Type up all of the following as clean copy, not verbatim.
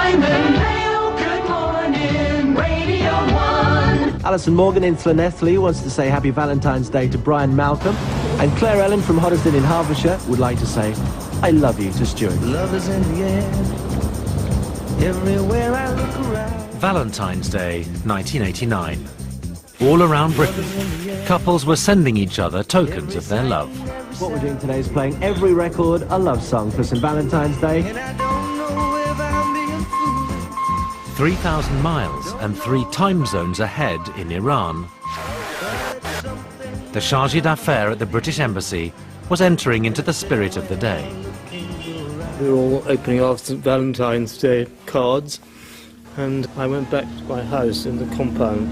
Simon Hale, good morning, Radio 1. Alison Morgan in Llanelli wants to say Happy Valentine's Day to Brian Malcolm. And Claire Ellen from Hoddesdon in Hertfordshire would like to say, I love you to Stuart. Love is in the air, everywhere I look around. Valentine's Day, 1989. All around Britain, couples were sending each other tokens of their love. What we're doing today is playing every record a love song for St. Valentine's Day. 3,000 miles and 3 time zones ahead in Iran. The chargé d'affaires at the British Embassy was entering into the spirit of the day. We were all opening our St. Valentine's Day cards, and I went back to my house in the compound.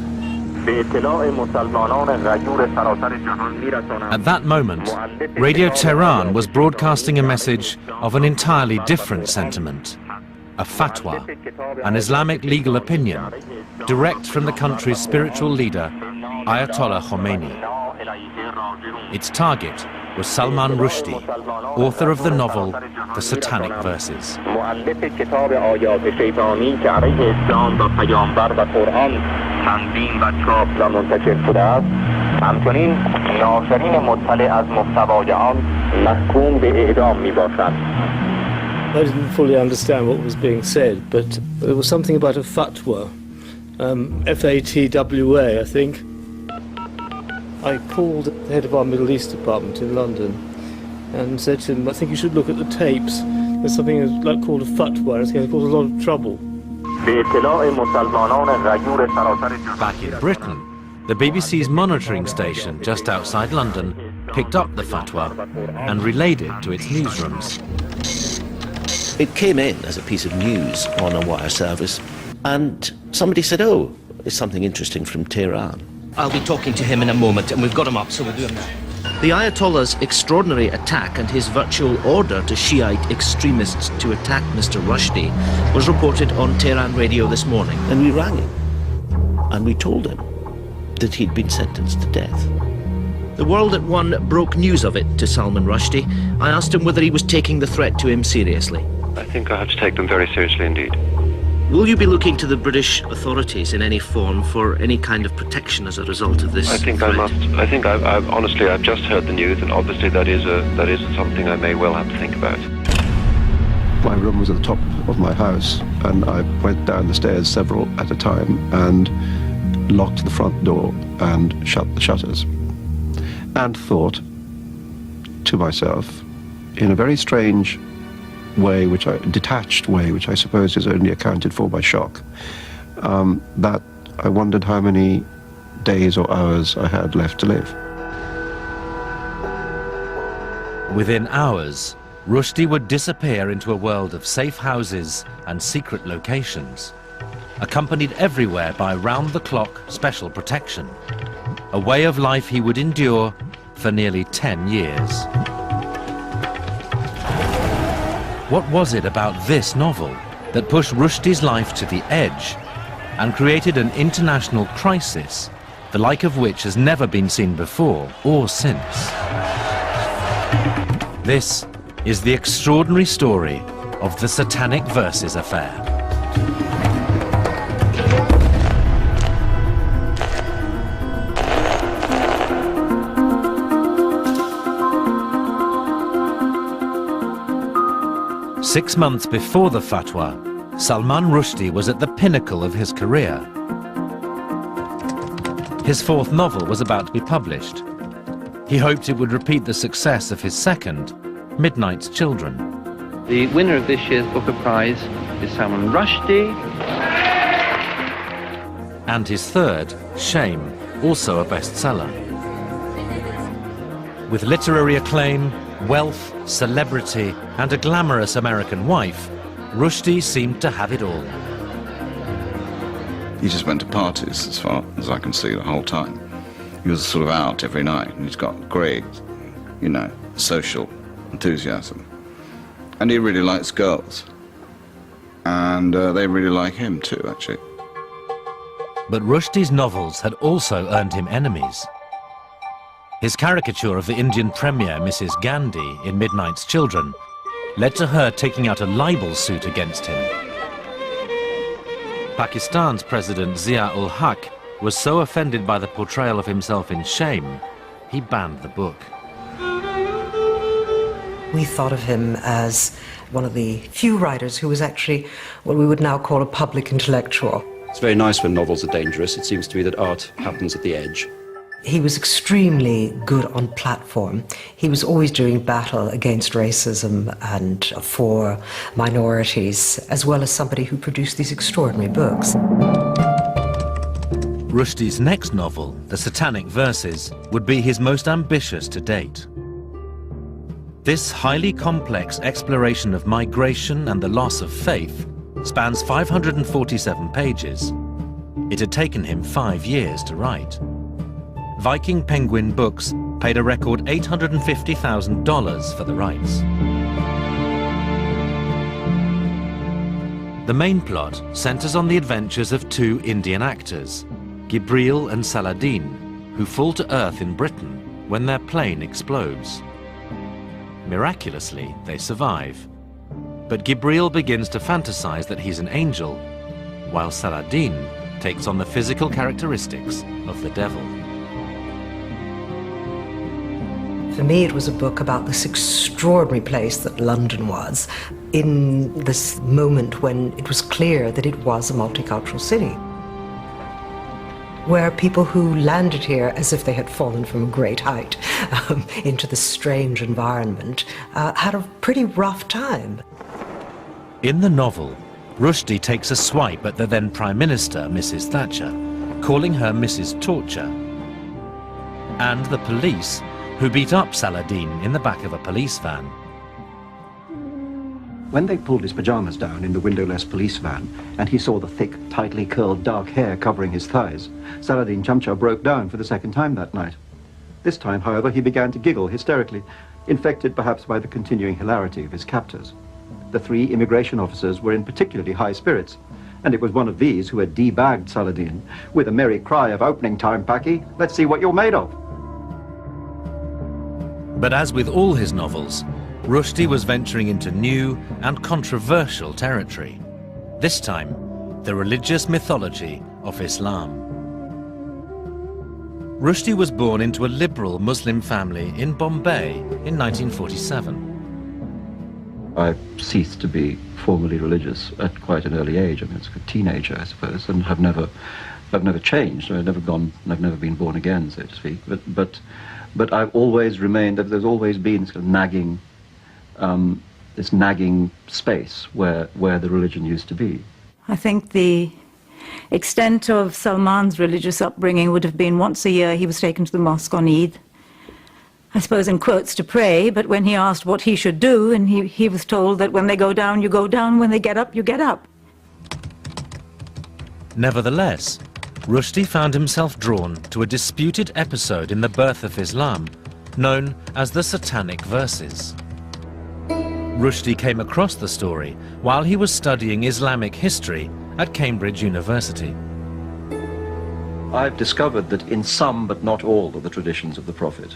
At that moment, Radio Tehran was broadcasting a message of an entirely different sentiment. A fatwa, an Islamic legal opinion, direct from the country's spiritual leader, Ayatollah Khomeini. Its target was Salman Rushdie, author of the novel The Satanic Verses. I didn't fully understand what was being said, but there was something about a fatwa, F-A-T-W-A, I think. I called the head of our Middle East department in London and said to him, I think you should look at the tapes. There's something like called a fatwa, and it's going to cause a lot of trouble. Back in Britain, the BBC's monitoring station just outside London picked up the fatwa and relayed it to its newsrooms. It came in as a piece of news on a wire service, and somebody said, oh, it's something interesting from Tehran. I'll be talking to him in a moment, and we've got him up, so we'll do him now. The Ayatollah's extraordinary attack and his virtual order to Shiite extremists to attack Mr. Rushdie was reported on Tehran radio this morning. And we rang him, and we told him that he'd been sentenced to death. The World at One broke news of it to Salman Rushdie. I asked him whether he was taking the threat to him seriously. I think I have to take them very seriously indeed. Will you be looking to the British authorities in any form for any kind of protection as a result of this? I think threat? I must. I think honestly, I've just heard the news, and obviously that is something I may well have to think about. My room was at the top of my house, and I went down the stairs several at a time and locked the front door and shut the shutters, and thought to myself, in a very strange way, detached way, which I suppose is only accounted for by shock, that I wondered how many days or hours I had left to live. Within hours, Rushdie would disappear into a world of safe houses and secret locations, accompanied everywhere by round-the-clock special protection, a way of life he would endure for nearly 10 years. What was it about this novel that pushed Rushdie's life to the edge and created an international crisis, the like of which has never been seen before or since? This is the extraordinary story of the Satanic Verses affair. Six months before the fatwa, Salman Rushdie was at the pinnacle of his career. His fourth novel was about to be published. He hoped it would repeat the success of his second, Midnight's Children. The winner of this year's Booker Prize is Salman Rushdie. And his third, Shame, also a bestseller. With literary acclaim, wealth, celebrity, and a glamorous American wife, Rushdie seemed to have it all. He just went to parties, as far as I can see, the whole time. He was sort of out every night, and he's got great, social enthusiasm. And he really likes girls. And they really like him too, actually. But Rushdie's novels had also earned him enemies. His caricature of the Indian Premier, Mrs. Gandhi, in Midnight's Children, led to her taking out a libel suit against him. Pakistan's President Zia-ul-Haq was so offended by the portrayal of himself in shame, he banned the book. We thought of him as one of the few writers who was actually what we would now call a public intellectual. It's very nice when novels are dangerous. It seems to me that art happens at the edge. He was extremely good on platform. He was always doing battle against racism and for minorities, as well as somebody who produced these extraordinary books. Rushdie's next novel, The Satanic Verses, would be his most ambitious to date. This highly complex exploration of migration and the loss of faith spans 547 pages. It had taken him 5 years to write. Viking Penguin Books paid a record $850,000 for the rights. The main plot centers on the adventures of 2 Indian actors, Gibril and Saladin, who fall to earth in Britain when their plane explodes. Miraculously, they survive. But Gibril begins to fantasize that he's an angel, while Saladin takes on the physical characteristics of the devil. For me, it was a book about this extraordinary place that London was, in this moment when it was clear that it was a multicultural city, where people who landed here as if they had fallen from a great height into this strange environment had a pretty rough time. In the novel, Rushdie takes a swipe at the then Prime Minister, Mrs. Thatcher, calling her Mrs. Torture, and the police, who beat up Saladin in the back of a police van. When they pulled his pajamas down in the windowless police van, and he saw the thick, tightly curled dark hair covering his thighs, Saladin Chamcha broke down for the second time that night. This time, however, he began to giggle hysterically, infected perhaps by the continuing hilarity of his captors. The 3 immigration officers were in particularly high spirits, and it was one of these who had debagged Saladin with a merry cry of "Opening time, Paki! Let's see what you're made of!" But as with all his novels, Rushdie was venturing into new and controversial territory. This time, the religious mythology of Islam. Rushdie was born into a liberal Muslim family in Bombay in 1947. I ceased to be formally religious at quite an early age. I mean, it's a teenager, I suppose, and I've never changed. I've never been born again, so to speak. But I've always remained. There's always been this kind of nagging space where the religion used to be. I think the extent of Salman's religious upbringing would have been once a year he was taken to the mosque on Eid, I suppose in quotes, to pray, but when he asked what he should do, and he was told that when they go down, you go down, when they get up, you get up. Nevertheless, Rushdie found himself drawn to a disputed episode in the birth of Islam, known as the Satanic Verses. Rushdie came across the story while he was studying Islamic history at Cambridge University. I've discovered that in some, but not all, of the traditions of the Prophet,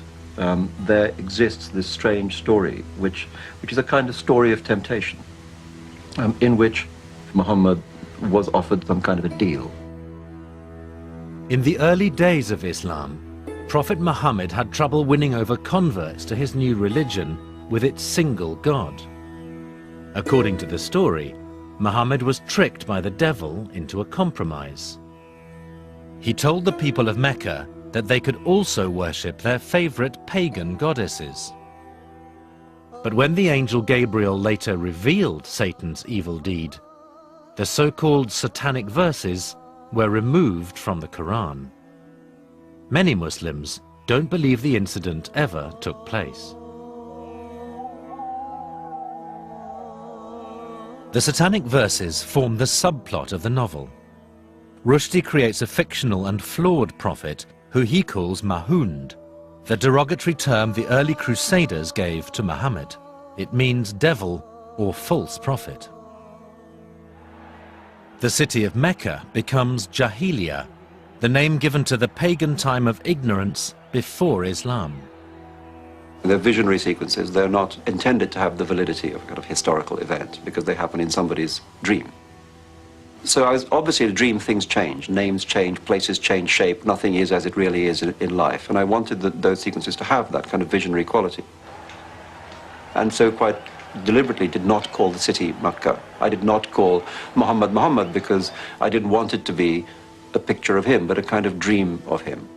there exists this strange story, which is a kind of story of temptation, in which Muhammad was offered some kind of a deal. In the early days of Islam, Prophet Muhammad had trouble winning over converts to his new religion with its single God. According to the story, Muhammad was tricked by the devil into a compromise. He told the people of Mecca that they could also worship their favorite pagan goddesses. But when the angel Gabriel later revealed Satan's evil deed, the so-called Satanic Verses were removed from the Quran. Many Muslims don't believe the incident ever took place. The Satanic Verses form the subplot of the novel. Rushdie creates a fictional and flawed prophet who he calls Mahound, the derogatory term the early Crusaders gave to Muhammad. It means devil or false prophet. The city of Mecca becomes Jahiliyyah, the name given to the pagan time of ignorance before Islam. They're visionary sequences. They're not intended to have the validity of a kind of historical event because they happen in somebody's dream. So obviously in a dream things change, names change, places change shape, nothing is as it really is in life. And I wanted those sequences to have that kind of visionary quality. And so quite deliberately did not call the city Makkah. I did not call Muhammad Muhammad because I didn't want it to be a picture of him, but a kind of dream of him.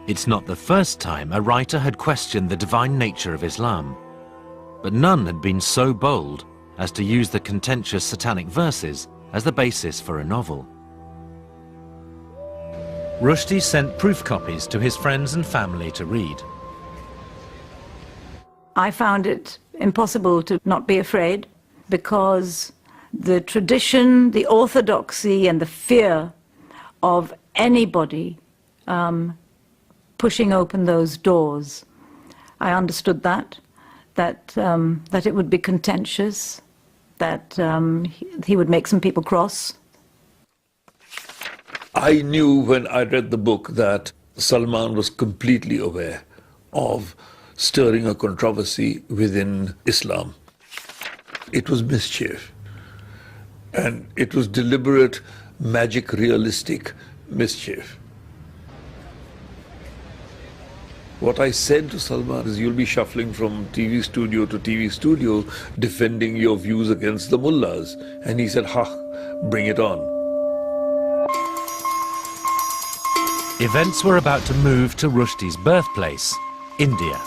It's not the first time a writer had questioned the divine nature of Islam, but none had been so bold as to use the contentious satanic verses as the basis for a novel. Rushdie sent proof copies to his friends and family to read. I found it impossible to not be afraid because the tradition, the orthodoxy and the fear of anybody pushing open those doors. I understood that it would be contentious, that he would make some people cross. I knew when I read the book that Salman was completely aware of stirring a controversy within Islam. It was mischief, and it was deliberate, magic, realistic mischief. What I said to Salman is, you'll be shuffling from TV studio to TV studio defending your views against the mullahs. And he said, bring it on. Events were about to move to Rushdie's birthplace, India.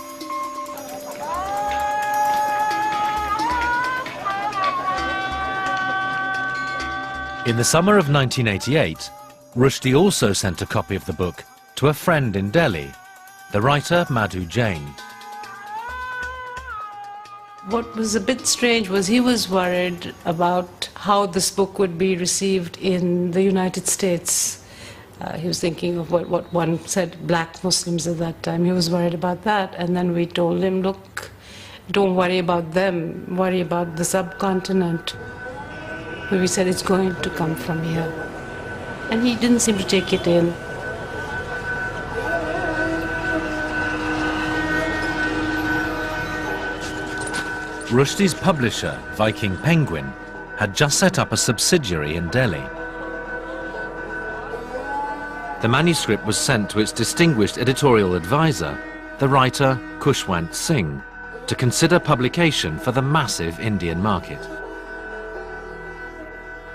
In the summer of 1988, Rushdie also sent a copy of the book to a friend in Delhi, the writer Madhu Jain. What was a bit strange was he was worried about how this book would be received in the United States. He was thinking of what one said, black Muslims at that time. He was worried about that. And then we told him, look, don't worry about them, worry about the subcontinent. We said it's going to come from here. And he didn't seem to take it in. Rushdie's publisher, Viking Penguin, had just set up a subsidiary in Delhi. The manuscript was sent to its distinguished editorial advisor, the writer Khushwant Singh, to consider publication for the massive Indian market.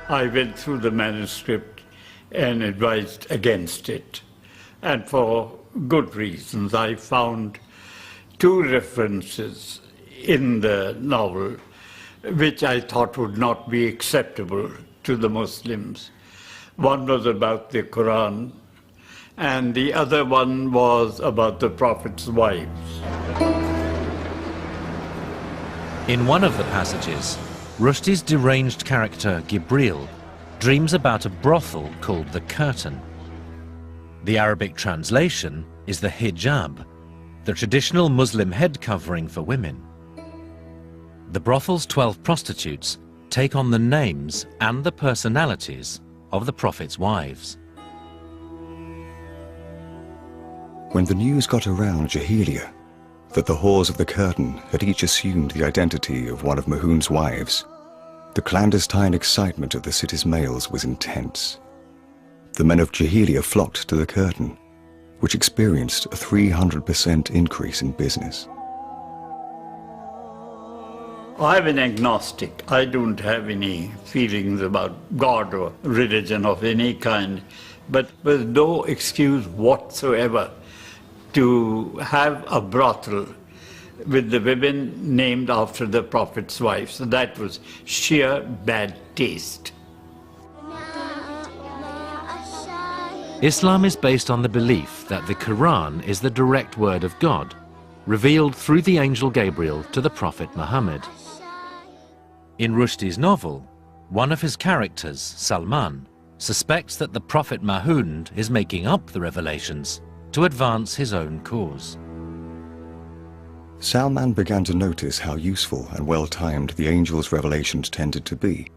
I went through the manuscript and advised against it, and for good reasons. I found two references in the novel which I thought would not be acceptable to the Muslims. One was about the Quran, and the other one was about the Prophet's wives. In one of the passages, Rushdie's deranged character, Gibril, dreams about a brothel called the Curtain. The Arabic translation is the hijab, the traditional Muslim head covering for women. The brothel's 12 prostitutes take on the names and the personalities of the Prophet's wives. When the news got around Jahilia that the whores of the Curtain had each assumed the identity of one of Mahoun's wives, the clandestine excitement of the city's males was intense. The men of Jahilia flocked to the Curtain, which experienced a 300% increase in business. I'm an agnostic. I don't have any feelings about God or religion of any kind, but with no excuse whatsoever to have a brothel with the women named after the Prophet's wives. So that was sheer bad taste. Islam is based on the belief that the Quran is the direct word of God, revealed through the angel Gabriel to the Prophet Muhammad. In Rushdie's novel, one of his characters, Salman, suspects that the Prophet Mahound is making up the revelations to advance his own cause. Salman began to notice how useful and well-timed the angel's revelations tended to be,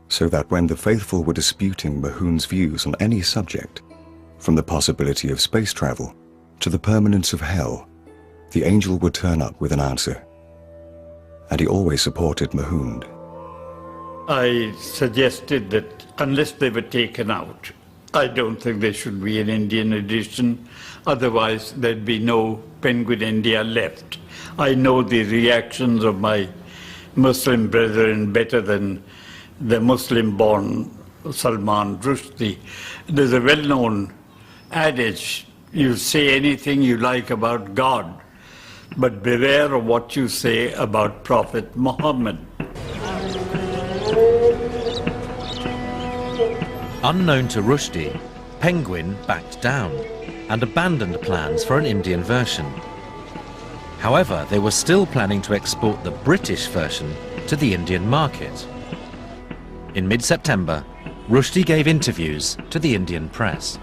so that when the faithful were disputing Mahound's views on any subject, from the possibility of space travel to the permanence of hell, the angel would turn up with an answer. And he always supported Mahound. I suggested that unless they were taken out, I don't think there should be an Indian edition. Otherwise, there'd be no Penguin India left. I know the reactions of my Muslim brethren better than the Muslim-born Salman Rushdie. There's a well-known adage, you say anything you like about God, but beware of what you say about Prophet Muhammad. Unknown to Rushdie, Penguin backed down and abandoned plans for an Indian version. However, they were still planning to export the British version to the Indian market. In mid-September, Rushdie gave interviews to the Indian press.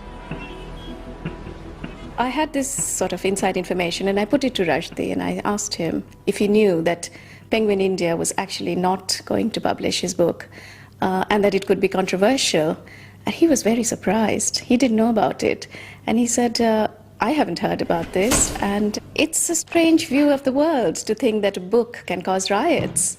I had this sort of inside information and I put it to Rushdie and I asked him if he knew that Penguin India was actually not going to publish his book and that it could be controversial. And he was very surprised. He didn't know about it. And he said, I haven't heard about this, and it's a strange view of the world to think that a book can cause riots.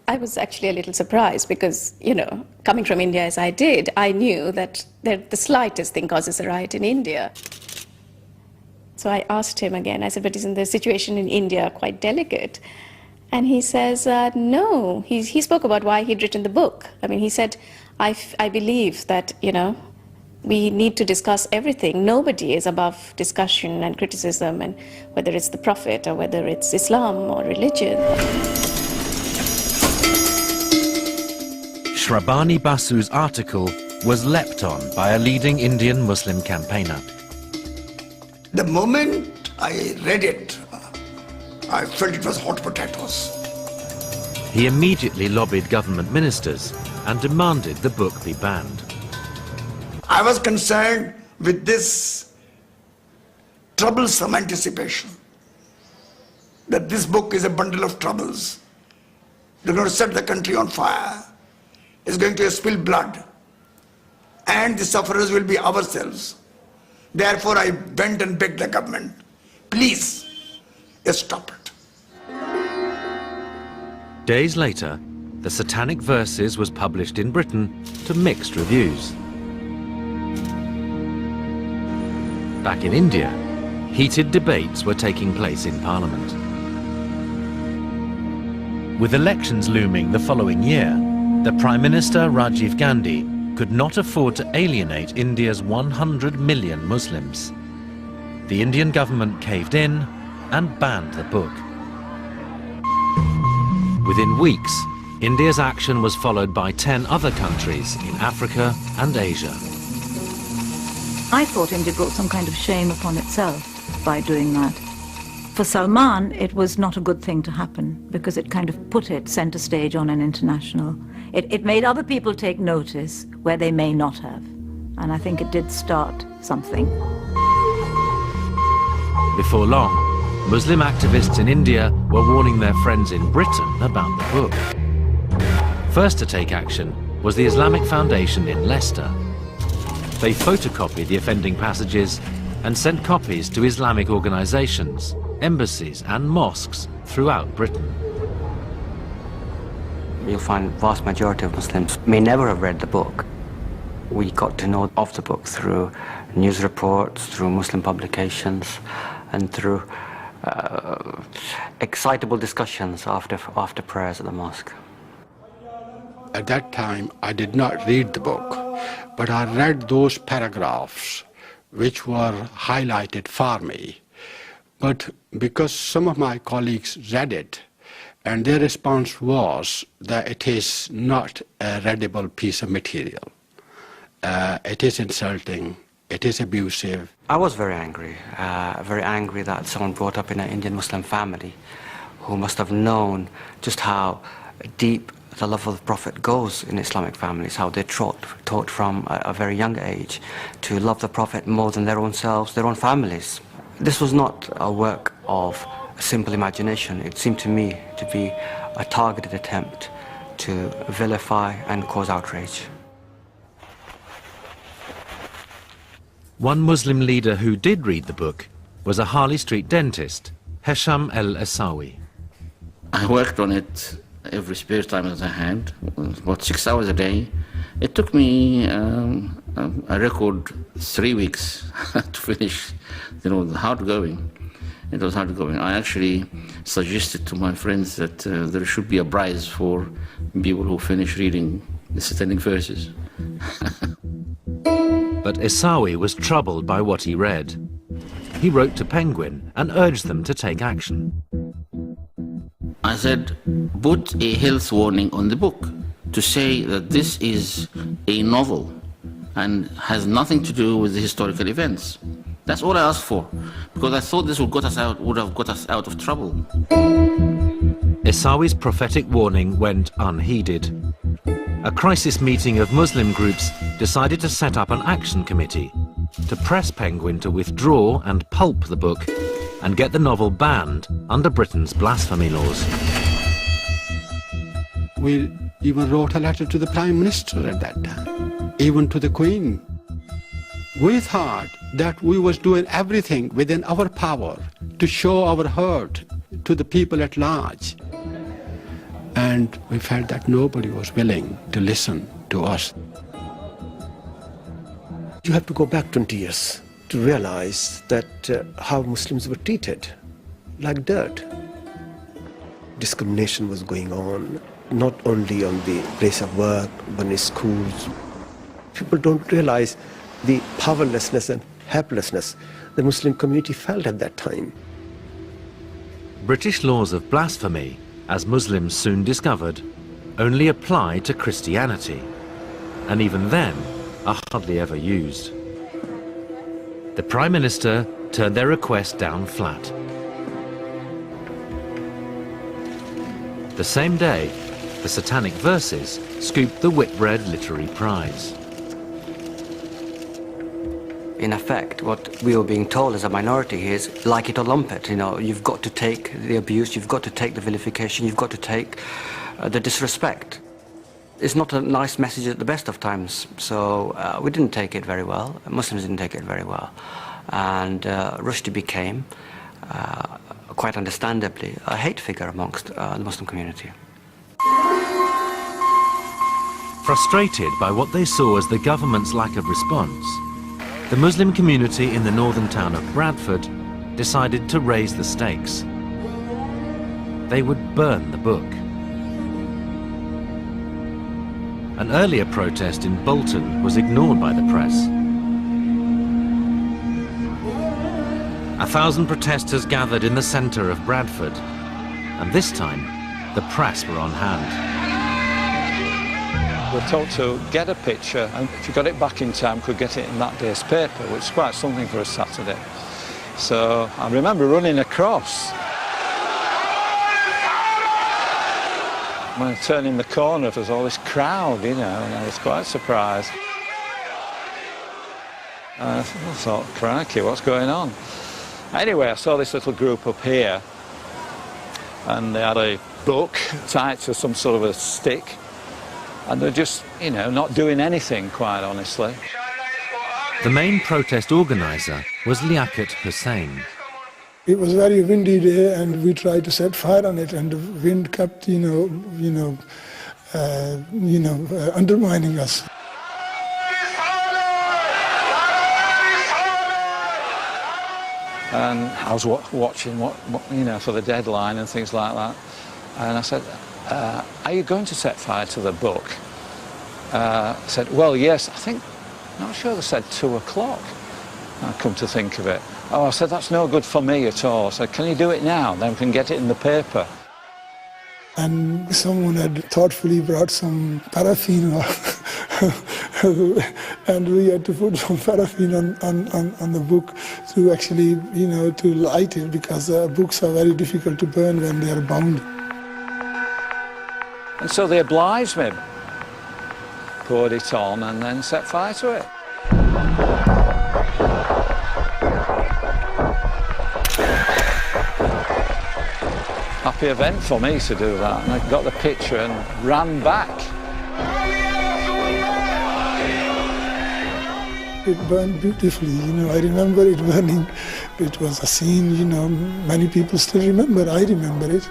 I was actually a little surprised because, you know, coming from India as I did, I knew that the slightest thing causes a riot in India. So I asked him again, I said, but isn't the situation in India quite delicate? And he says, no. He spoke about why he'd written the book. I mean, he said, I believe that, you know, we need to discuss everything. Nobody is above discussion and criticism, and whether it's the Prophet or whether it's Islam or religion. Shrabani Basu's article was leapt on by a leading Indian Muslim campaigner. The moment I read it, I felt it was hot potatoes. He immediately lobbied government ministers and demanded the book be banned. I was concerned with this troublesome anticipation that this book is a bundle of troubles. They're going to set the country on fire. It's going to spill blood. And the sufferers will be ourselves. Therefore, I went and begged the government, please, stop it. Days later, the Satanic Verses was published in Britain to mixed reviews. Back in India, heated debates were taking place in Parliament. With elections looming the following year, the Prime Minister Rajiv Gandhi could not afford to alienate India's 100 million Muslims. The Indian government caved in and banned the book. Within weeks, India's action was followed by 10 other countries in Africa and Asia. I thought India brought some kind of shame upon itself by doing that. For Salman, it was not a good thing to happen because it kind of put it center stage on an international. It made other people take notice where they may not have. And I think it did start something. Before long, Muslim activists in India were warning their friends in Britain about the book. First to take action was the Islamic Foundation in Leicester. They photocopied the offending passages and sent copies to Islamic organizations, embassies and mosques throughout Britain. You'll find vast majority of Muslims may never have read the book. We got to know of the book through news reports, through Muslim publications, and through excitable discussions after prayers at the mosque. At that time, I did not read the book, but I read those paragraphs which were highlighted for me. But because some of my colleagues read it, and their response was that it is not a readable piece of material. It is insulting, it is abusive. I was very angry that someone brought up in an Indian Muslim family who must have known just how deep the love of the Prophet goes in Islamic families, how they're taught from a very young age to love the Prophet more than their own selves, their own families. This was not a work of simple imagination. It seemed to me to be a targeted attempt to vilify and cause outrage. One Muslim leader who did read the book was a Harley Street dentist, Hesham El-Asawi. I worked on it every spare time that I had, about 6 hours a day. It took me a record 3 weeks to finish, the hard going. It was hard going. I actually suggested to my friends that there should be a prize for people who finish reading the satanic verses. But Isawi was troubled by what he read. He wrote to Penguin and urged them to take action. I said, put a health warning on the book to say that this is a novel and has nothing to do with the historical events. That's all I asked for, because I thought this would have got us out of trouble. Isawi's prophetic warning went unheeded. A crisis meeting of Muslim groups decided to set up an action committee to press Penguin to withdraw and pulp the book and get the novel banned under Britain's blasphemy laws. We even wrote a letter to the Prime Minister at that time, even to the Queen. We thought that we was doing everything within our power to show our hurt to the people at large. And we felt that nobody was willing to listen to us. You have to go back 20 years to realize that how Muslims were treated, like dirt. Discrimination was going on, not only on the place of work, but in schools. People don't realize the powerlessness and helplessness the Muslim community felt at that time. British laws of blasphemy, as Muslims soon discovered, only apply to Christianity, and even then are hardly ever used. The Prime Minister turned their request down flat. The same day, the Satanic Verses scooped the Whitbread Literary Prize. In effect, what we were being told as a minority is, like it or lump it, you've got to take the abuse, you've got to take the vilification, you've got to take the disrespect. It's not a nice message at the best of times, so we didn't take it very well. Muslims didn't take it very well. And Rushdie became, quite understandably, a hate figure amongst the Muslim community. Frustrated by what they saw as the government's lack of response, the Muslim community in the northern town of Bradford decided to raise the stakes. They would burn the book. An earlier protest in Bolton was ignored by the press. 1,000 protesters gathered in the centre of Bradford, and this time the press were on hand. We're told to get a picture, and if you got it back in time, could get it in that day's paper, which is quite something for a Saturday. So I remember running across. When I turned in the corner, there was all this crowd, and I was quite surprised. I thought, crikey, what's going on? Anyway, I saw this little group up here, and they had a book tied to some sort of a stick. And they're just, not doing anything, quite honestly. The main protest organiser was Liaquat Hussain. It was a very windy day, and we tried to set fire on it, and the wind kept, undermining us. And I was watching for the deadline and things like that. And I said, are you going to set fire to the book? I said, well, yes, not sure they said 2 o'clock. I come to think of it. Oh, I said, that's no good for me at all. I said, can you do it now? Then we can get it in the paper. And someone had thoughtfully brought some paraffin, and we had to put some paraffin on the book to actually, to light it, because books are very difficult to burn when they are bound. And so they obliged me, poured it on, and then set fire to it. Happy event for me to do that, and I got the picture and ran back. It burned beautifully, I remember it burning. It was a scene, many people still remember, I remember it.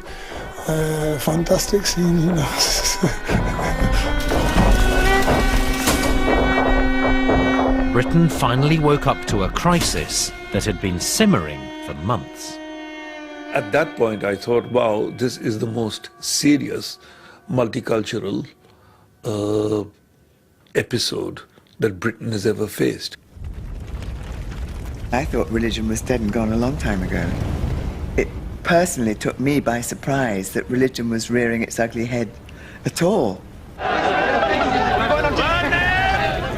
fantastic scene, you know. Britain finally woke up to a crisis that had been simmering for months. At that point, I thought, wow, this is the most serious multicultural episode that Britain has ever faced. I thought religion was dead and gone a long time ago. It personally took me by surprise that religion was rearing its ugly head at all.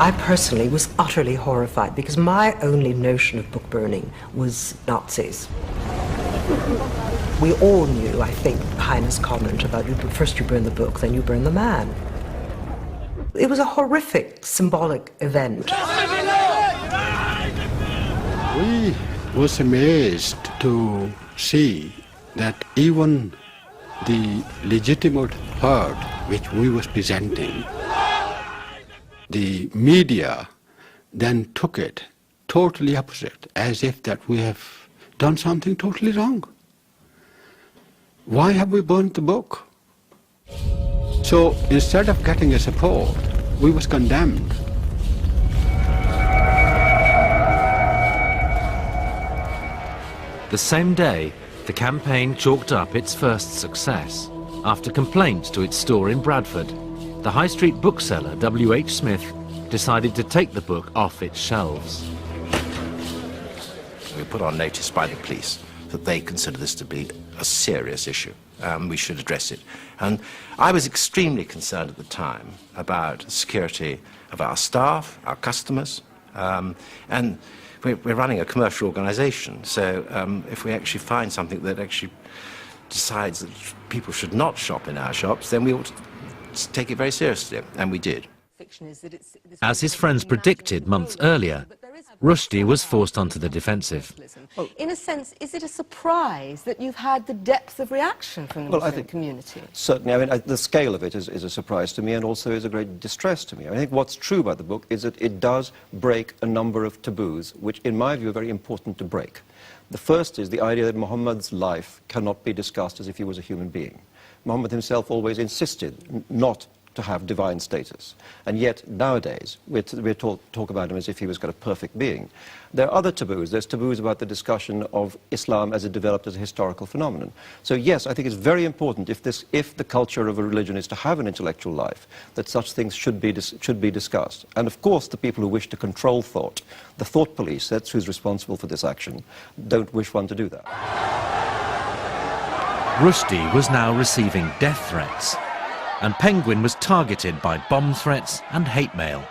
I personally was utterly horrified because my only notion of book burning was Nazis. We all knew, I think, Heine's comment about first you burn the book, then you burn the man. It was a horrific symbolic event. We was amazed to see that even the legitimate herd which we was presenting, the media then took it totally opposite, as if that we have done something totally wrong. Why have we burnt the book? So instead of getting a support, we was condemned. The same day, the campaign chalked up its first success. After complaints to its store in Bradford, the high street bookseller W.H. Smith decided to take the book off its shelves. We put on notice by the police that they consider this to be a serious issue. We should address it. And I was extremely concerned at the time about the security of our staff, our customers, and we're running a commercial organisation, so if we actually find something that actually decides that people should not shop in our shops, then we ought to take it very seriously, and we did. As his friends predicted months earlier, Rushdie was forced onto the defensive. In a sense, is it a surprise that you've had the depth of reaction from the Muslim community? Certainly. I mean, the scale of it is a surprise to me, and also is a great distress to me. I think what's true about the book is that it does break a number of taboos, which, in my view, are very important to break. The first is the idea that Muhammad's life cannot be discussed as if he was a human being. Muhammad himself always insisted not to have divine status. And yet, nowadays, we're talk about him as if he was kind of perfect being. There are other taboos. There's taboos about the discussion of Islam as it developed as a historical phenomenon. So yes, I think it's very important if the culture of a religion is to have an intellectual life, that such things should be discussed. And of course, the people who wish to control thought, the thought police, that's who's responsible for this action, don't wish one to do that. Rushdie was now receiving death threats, and Penguin was targeted by bomb threats and hate mail.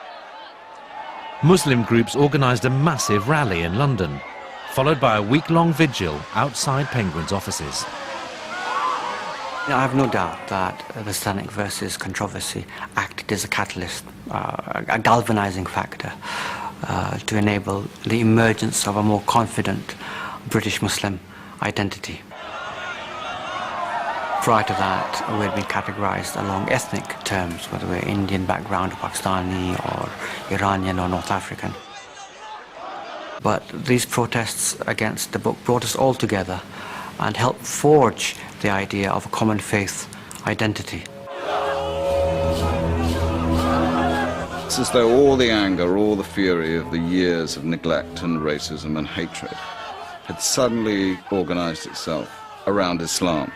Muslim groups organised a massive rally in London, followed by a week-long vigil outside Penguin's offices. I have no doubt that the Islamic versus controversy acted as a catalyst, a galvanising factor to enable the emergence of a more confident British Muslim identity. Prior to that, we had been categorised along ethnic terms, whether we're Indian background, Pakistani, or Iranian, or North African. But these protests against the book brought us all together and helped forge the idea of a common faith identity. It's as though all the anger, all the fury of the years of neglect and racism and hatred had suddenly organised itself around Islam,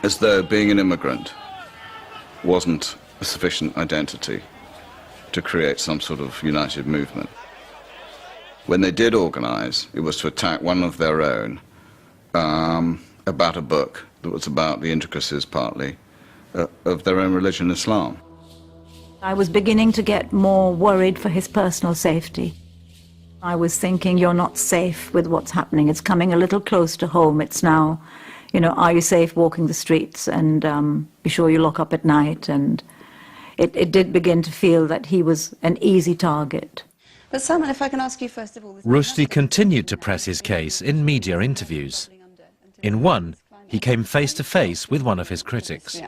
as though being an immigrant wasn't a sufficient identity to create some sort of united movement. When they did organise, it was to attack one of their own about a book that was about the intricacies, partly, of their own religion, Islam. I was beginning to get more worried for his personal safety. I was thinking, you're not safe with what's happening. It's coming a little close to home. It's now, you know, are you safe walking the streets, and be sure you lock up at night. And it did begin to feel that he was an easy target. But Salman, if I can ask you first of all... Rushdie continued to press his case in media interviews. In one, he came face to face with one of his critics.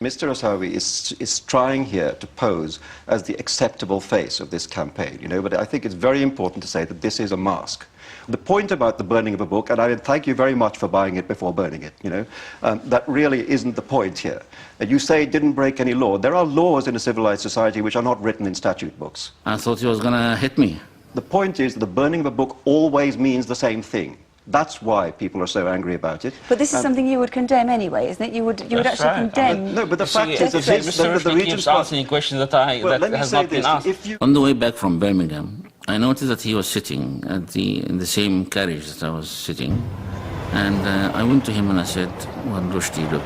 Mr. Asawi is trying here to pose as the acceptable face of this campaign, you know, but I think it's very important to say that this is a mask. The point about the burning of a book, and I thank you very much for buying it before burning it, you know, that really isn't the point here. You say it didn't break any law. There are laws in a civilized society which are not written in statute books. I thought he was going to hit me. The point is that the burning of a book always means the same thing. That's why people are so angry about it. But this is something you would condemn anyway, isn't it? You would actually condemn... No, but the fact is that the region keeps asking questions that has not been asked. On the way back from Birmingham, I noticed that he was sitting in the same carriage that I was sitting. And I went to him and I said, well, Rushdie, look,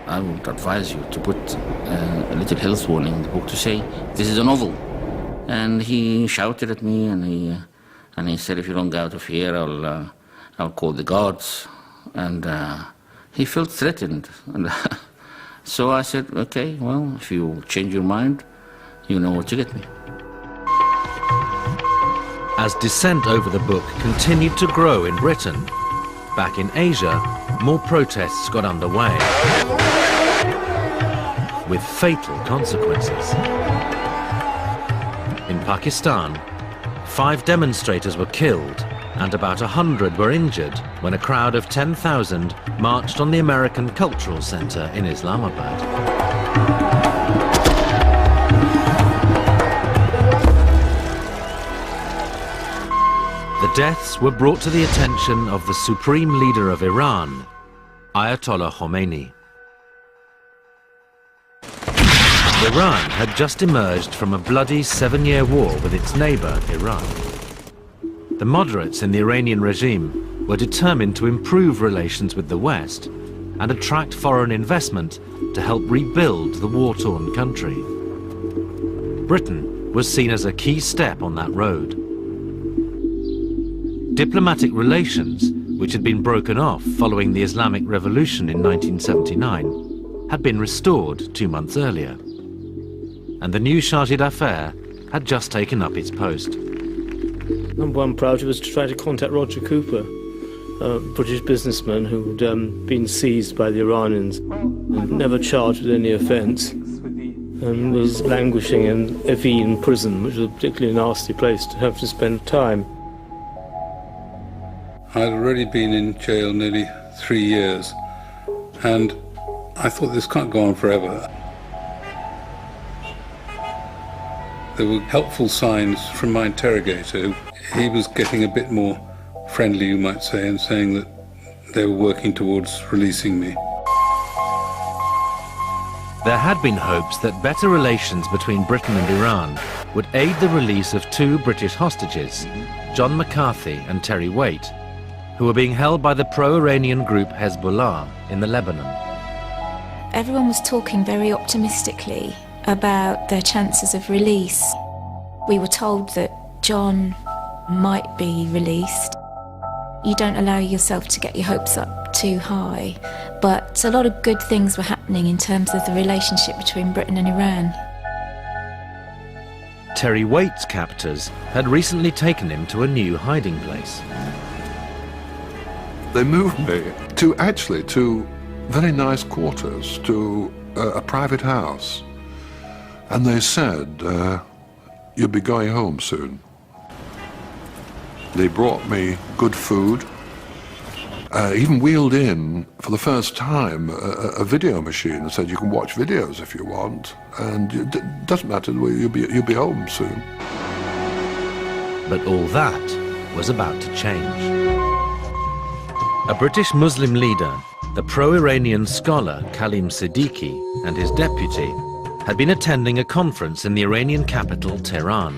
I would advise you to put a little health warning in the book to say, this is a novel. And he shouted at me and he said, if you don't get out of here, I'll call the guards. And he felt threatened. And so I said, okay, well, if you change your mind, you know where to get me. As dissent over the book continued to grow in Britain, back in Asia, more protests got underway, with fatal consequences. In Pakistan, 5 demonstrators were killed and about 100 were injured when a crowd of 10,000 marched on the American Cultural Center in Islamabad. The deaths were brought to the attention of the supreme leader of Iran, Ayatollah Khomeini. Iran had just emerged from a bloody 7-year war with its neighbor, Iraq. The moderates in the Iranian regime were determined to improve relations with the West and attract foreign investment to help rebuild the war-torn country. Britain was seen as a key step on that road. Diplomatic relations, which had been broken off following the Islamic Revolution in 1979, had been restored 2 months earlier. And the new chargé d'affaires had just taken up its post. Number one priority was to try to contact Roger Cooper, a British businessman who'd been seized by the Iranians, never charged with any offence, and was languishing in Evin prison, which was a particularly nasty place to have to spend time. I'd already been in jail nearly 3 years, and I thought this can't go on forever. There were helpful signs from my interrogator. He was getting a bit more friendly, you might say, and saying that they were working towards releasing me. There had been hopes that better relations between Britain and Iran would aid the release of 2 British hostages, John McCarthy and Terry Waite, who were being held by the pro-Iranian group Hezbollah in the Lebanon. Everyone was talking very optimistically about their chances of release. We were told that John might be released. You don't allow yourself to get your hopes up too high, but a lot of good things were happening in terms of the relationship between Britain and Iran. Terry Waite's captors had recently taken him to a new hiding place. They moved me to very nice quarters, to a private house. And they said, you'll be going home soon. They brought me good food, even wheeled in, for the first time, a video machine and said, you can watch videos if you want, and it doesn't matter, you'll be home soon. But all that was about to change. A British Muslim leader, the pro-Iranian scholar Khalim Siddiqui, and his deputy had been attending a conference in the Iranian capital, Tehran.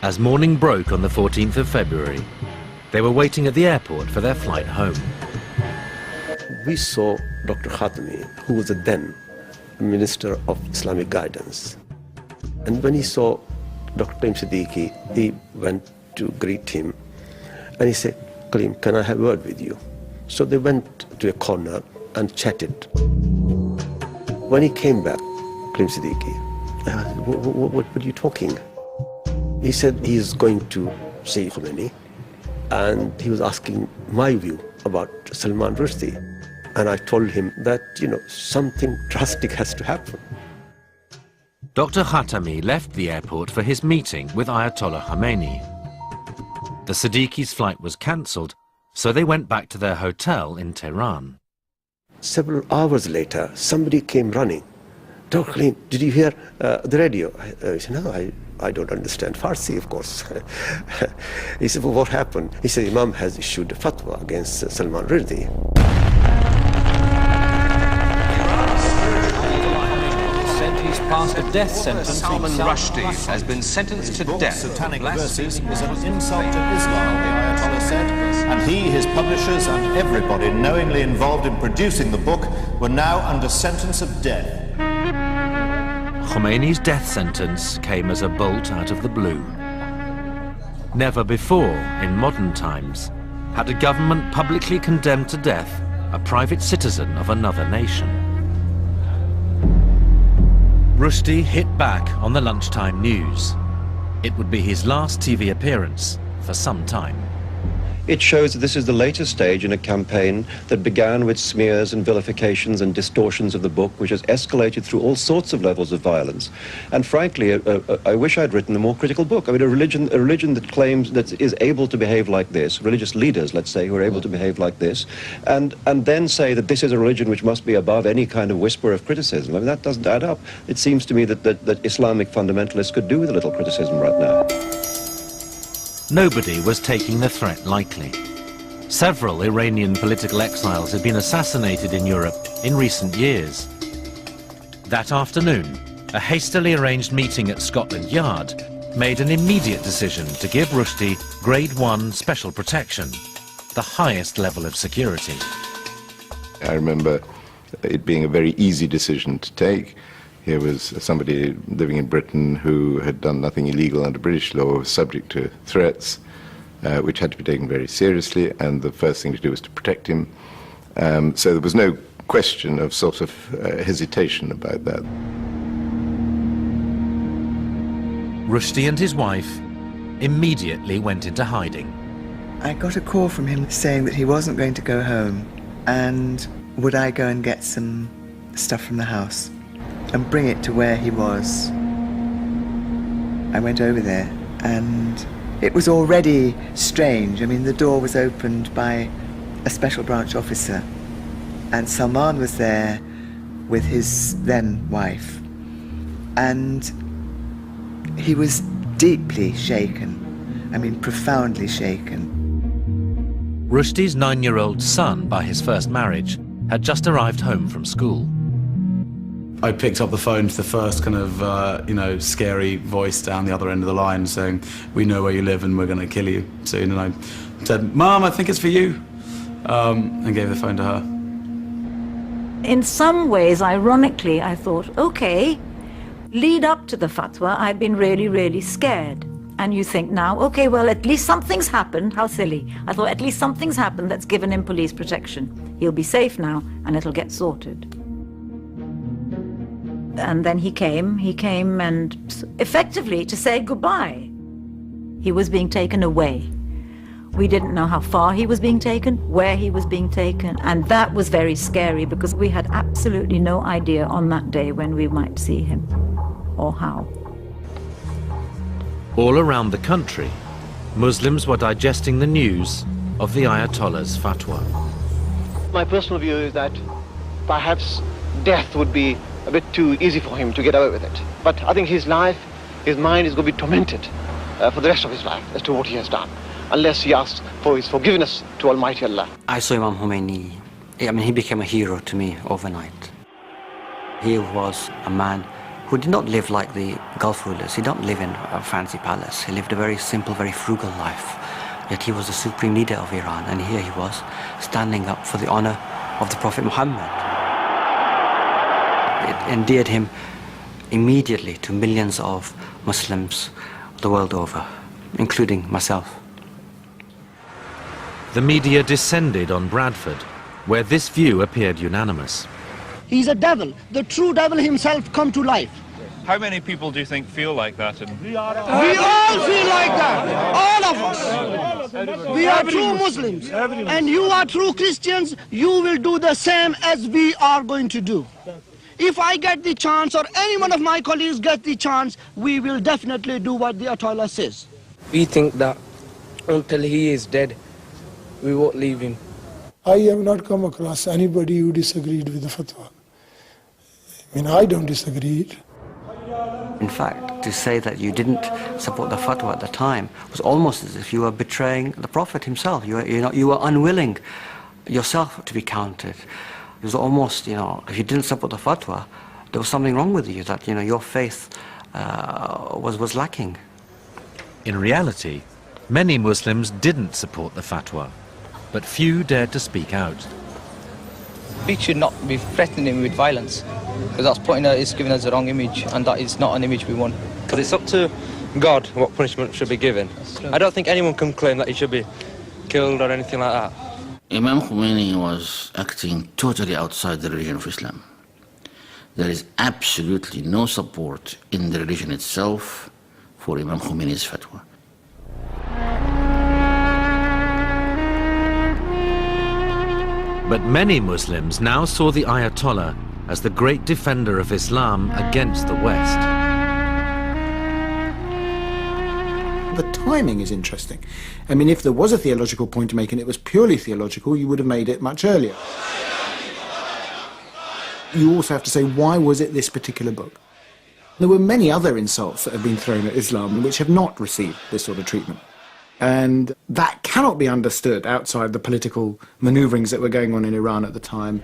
As morning broke on the 14th of February, they were waiting at the airport for their flight home. We saw Dr. Khatami, who was then Minister of Islamic Guidance. And when he saw Dr. Khalim Siddiqui, he went to greet him, and he said, Khalim, can I have a word with you? So they went to a corner and chatted. When he came back, Khalim Siddiqui, I asked, what were you talking? He said he is going to see Khomeini, and he was asking my view about Salman Rushdie. And I told him that, something drastic has to happen. Dr. Khatami left the airport for his meeting with Ayatollah Khomeini. The Siddiqui's flight was cancelled, so they went back to their hotel in Tehran. Several hours later, somebody came running. Dr. Khalil, did you hear the radio? I said, no, I don't understand Farsi, of course. He said, well, what happened? He said, Imam has issued a fatwa against Salman Rushdie. Passed a death sentence. Salman Rushdie has been sentenced to death. Satanic verses is an insult to Islam, the Ayatollah said, and he, his publishers, and everybody knowingly involved in producing the book were now under sentence of death. Khomeini's death sentence came as a bolt out of the blue. Never before, in modern times, had a government publicly condemned to death a private citizen of another nation. Rushdie hit back on the lunchtime news. It would be his last TV appearance for some time. It shows that this is the latest stage in a campaign that began with smears and vilifications and distortions of the book, which has escalated through all sorts of levels of violence. And frankly, I wish I'd written a more critical book. I mean, a religion that claims that is able to behave like this, religious leaders, let's say, who are able to behave like this, and then say that this is a religion which must be above any kind of whisper of criticism. I mean, that doesn't add up. It seems to me that Islamic fundamentalists could do with a little criticism right now. Nobody was taking the threat lightly. Several Iranian political exiles had been assassinated in Europe in recent years. That afternoon, a hastily arranged meeting at Scotland Yard made an immediate decision to give Rushdie Grade 1 special protection, the highest level of security. I remember it being a very easy decision to take. Here was somebody living in Britain who had done nothing illegal under British law, was subject to threats, which had to be taken very seriously, and the first thing to do was to protect him. So there was no question of sort of hesitation about that. Rushdie and his wife immediately went into hiding. I got a call from him saying that he wasn't going to go home, and would I go and get some stuff from the house and bring it to where he was. I went over there, and it was already strange. I mean, the door was opened by a special branch officer, and Salman was there with his then wife, and he was deeply shaken. I mean, profoundly shaken. Rushdie's 9-year-old son, by his first marriage, had just arrived home from school. I picked up the phone to the first kind of, scary voice down the other end of the line saying, "We know where you live and we're going to kill you soon." And I said, "Mom, I think it's for you," and gave the phone to her. In some ways, ironically, I thought, okay, lead up to the fatwa, I'd been really, really scared. And you think now, okay, well, at least something's happened. How silly. I thought, at least something's happened that's given him police protection. He'll be safe now, and it'll get sorted. And then he came and effectively to say goodbye. He was being taken away. We didn't know how far he was being taken, where he was being taken, and that was very scary because we had absolutely no idea on that day when we might see him or how. All around the country, Muslims were digesting the news of the Ayatollah's fatwa. My personal view is that perhaps death would be a bit too easy for him to get away with it. But I think his life, his mind is going to be tormented for the rest of his life as to what he has done, unless he asks for his forgiveness to Almighty Allah. I saw Imam Khomeini. I mean, he became a hero to me overnight. He was a man who did not live like the Gulf rulers. He didn't live in a fancy palace. He lived a very simple, very frugal life. Yet he was the supreme leader of Iran, and here he was, standing up for the honor of the Prophet Muhammad. It endeared him immediately to millions of Muslims the world over, including myself. The media descended on Bradford, where this view appeared unanimous. He's a devil, the true devil himself come to life. How many people do you think feel like that? We all feel like that, all of us. We are true Muslims, and you are true Christians. You will do the same as we are going to do. If I get the chance, or any one of my colleagues get the chance, we will definitely do what the Ayatollah says. We think that until he is dead, we won't leave him. I have not come across anybody who disagreed with the fatwa. I mean, I don't disagree. In fact, to say that you didn't support the fatwa at the time was almost as if you were betraying the Prophet himself. You were unwilling yourself to be counted. It was almost, if you didn't support the fatwa, there was something wrong with you, that, your faith was lacking. In reality, many Muslims didn't support the fatwa, but few dared to speak out. We should not be threatening him with violence, because it's giving us the wrong image, and that is not an image we want. But it's up to God what punishment should be given. I don't think anyone can claim that he should be killed or anything like that. Imam Khomeini was acting totally outside the religion of Islam. There is absolutely no support in the religion itself for Imam Khomeini's fatwa. But many Muslims now saw the Ayatollah as the great defender of Islam against the West. The timing is interesting. I mean, if there was a theological point to make and it was purely theological, you would have made it much earlier. You also have to say, why was it this particular book? There were many other insults that have been thrown at Islam which have not received this sort of treatment. And that cannot be understood outside the political maneuverings that were going on in Iran at the time.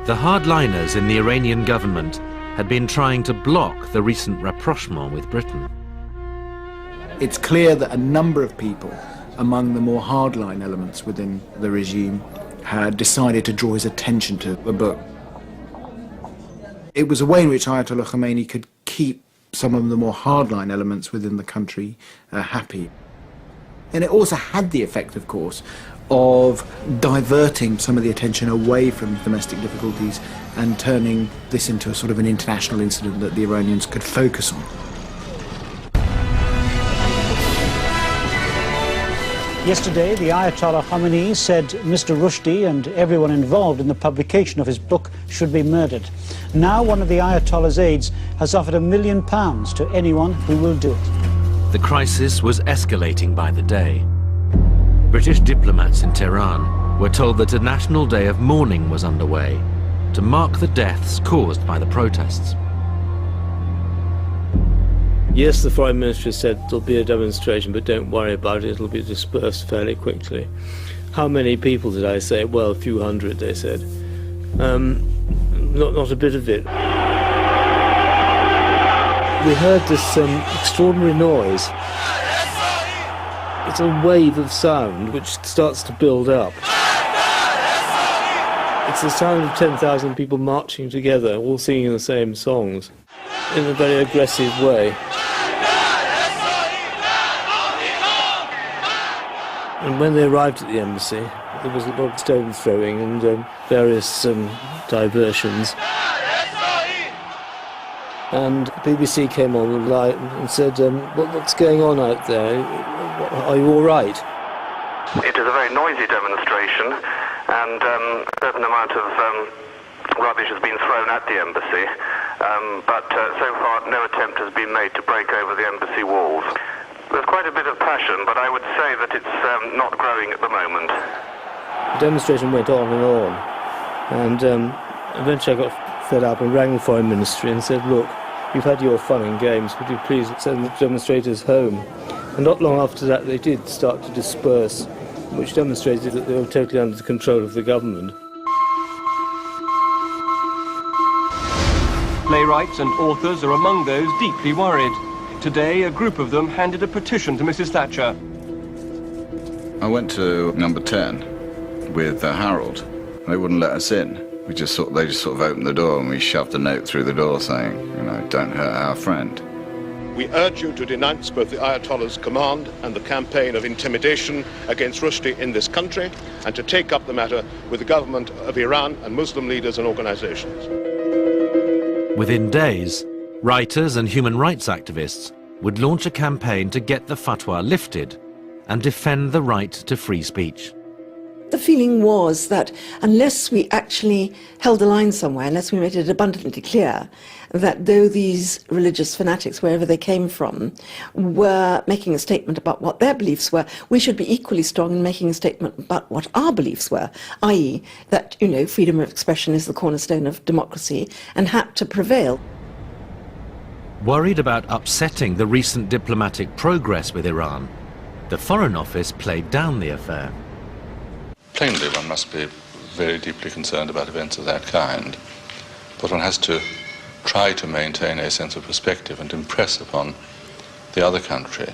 The hardliners in the Iranian government had been trying to block the recent rapprochement with Britain. It's clear that a number of people among the more hardline elements within the regime had decided to draw his attention to the book. It was a way in which Ayatollah Khomeini could keep some of the more hardline elements within the country happy. And it also had the effect, of course, of diverting some of the attention away from domestic difficulties and turning this into a sort of an international incident that the Iranians could focus on. Yesterday, the Ayatollah Khomeini said Mr. Rushdie and everyone involved in the publication of his book should be murdered. Now one of the Ayatollah's aides has offered £1 million to anyone who will do it. The crisis was escalating by the day. British diplomats in Tehran were told that a national day of mourning was underway to mark the deaths caused by the protests. Yes, the Foreign Minister said there'll be a demonstration, but don't worry about it, it'll be dispersed fairly quickly. How many people did I say? Well, a few hundred, they said. Not a bit of it. We heard this extraordinary noise. It's a wave of sound which starts to build up. It's the sound of 10,000 people marching together, all singing the same songs, in a very aggressive way. And when they arrived at the embassy, there was a lot of stone throwing and various diversions. And BBC came on the line and said, what's going on out there? Are you all right? It is a very noisy demonstration, and a certain amount of rubbish has been thrown at the embassy, but so far no attempt has been made to break over the embassy walls. There's quite a bit of passion, but I would say that it's not growing at the moment. The demonstration went on, and eventually I got fed up and rang the Foreign Ministry and said, look, you've had your fun and games, would you please send the demonstrators home? And not long after that they did start to disperse, which demonstrated that they were totally under the control of the government. Playwrights and authors are among those deeply worried. Today, a group of them handed a petition to Mrs. Thatcher. I went to number 10 with Harold. They wouldn't let us in. They just sort of opened the door and we shoved a note through the door saying, don't hurt our friend. We urge you to denounce both the Ayatollah's command and the campaign of intimidation against Rushdie in this country, and to take up the matter with the government of Iran and Muslim leaders and organizations. Within days, Writers and human rights activists would launch a campaign to get the fatwa lifted and defend the right to free speech. The feeling was that unless we actually held the line somewhere, unless we made it abundantly clear that though these religious fanatics, wherever they came from, were making a statement about what their beliefs were, we should be equally strong in making a statement about what our beliefs were, i.e. that, you know, freedom of expression is the cornerstone of democracy and had to prevail. Worried about upsetting the recent diplomatic progress with Iran, the Foreign Office played down the affair. Plainly, one must be very deeply concerned about events of that kind, but one has to try to maintain a sense of perspective and impress upon the other country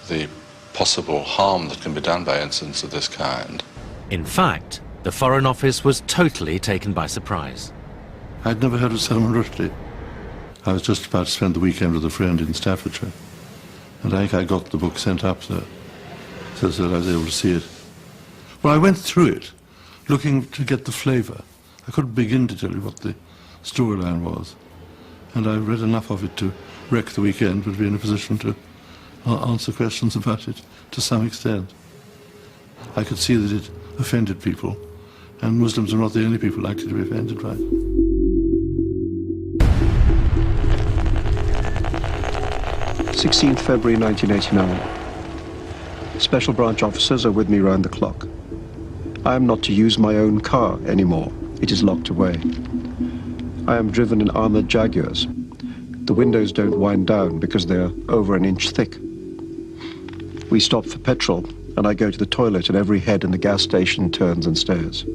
the possible harm that can be done by incidents of this kind. In fact, the Foreign Office was totally taken by surprise. I'd never heard of Salman Rushdie. I was just about to spend the weekend with a friend in Staffordshire, and I think I got the book sent up there, so that I was able to see it. Well, I went through it, looking to get the flavour. I couldn't begin to tell you what the storyline was, and I read enough of it to wreck the weekend, but be in a position to answer questions about it to some extent. I could see that it offended people, and Muslims are not the only people likely to be offended by it. February 1989. Special branch officers are with me round the clock. I am not to use my own car anymore. It is locked away. I am driven in armoured Jaguars. The windows don't wind down because they're over an inch thick. We stop for petrol, and I go to the toilet, and every head in the gas station turns and stares.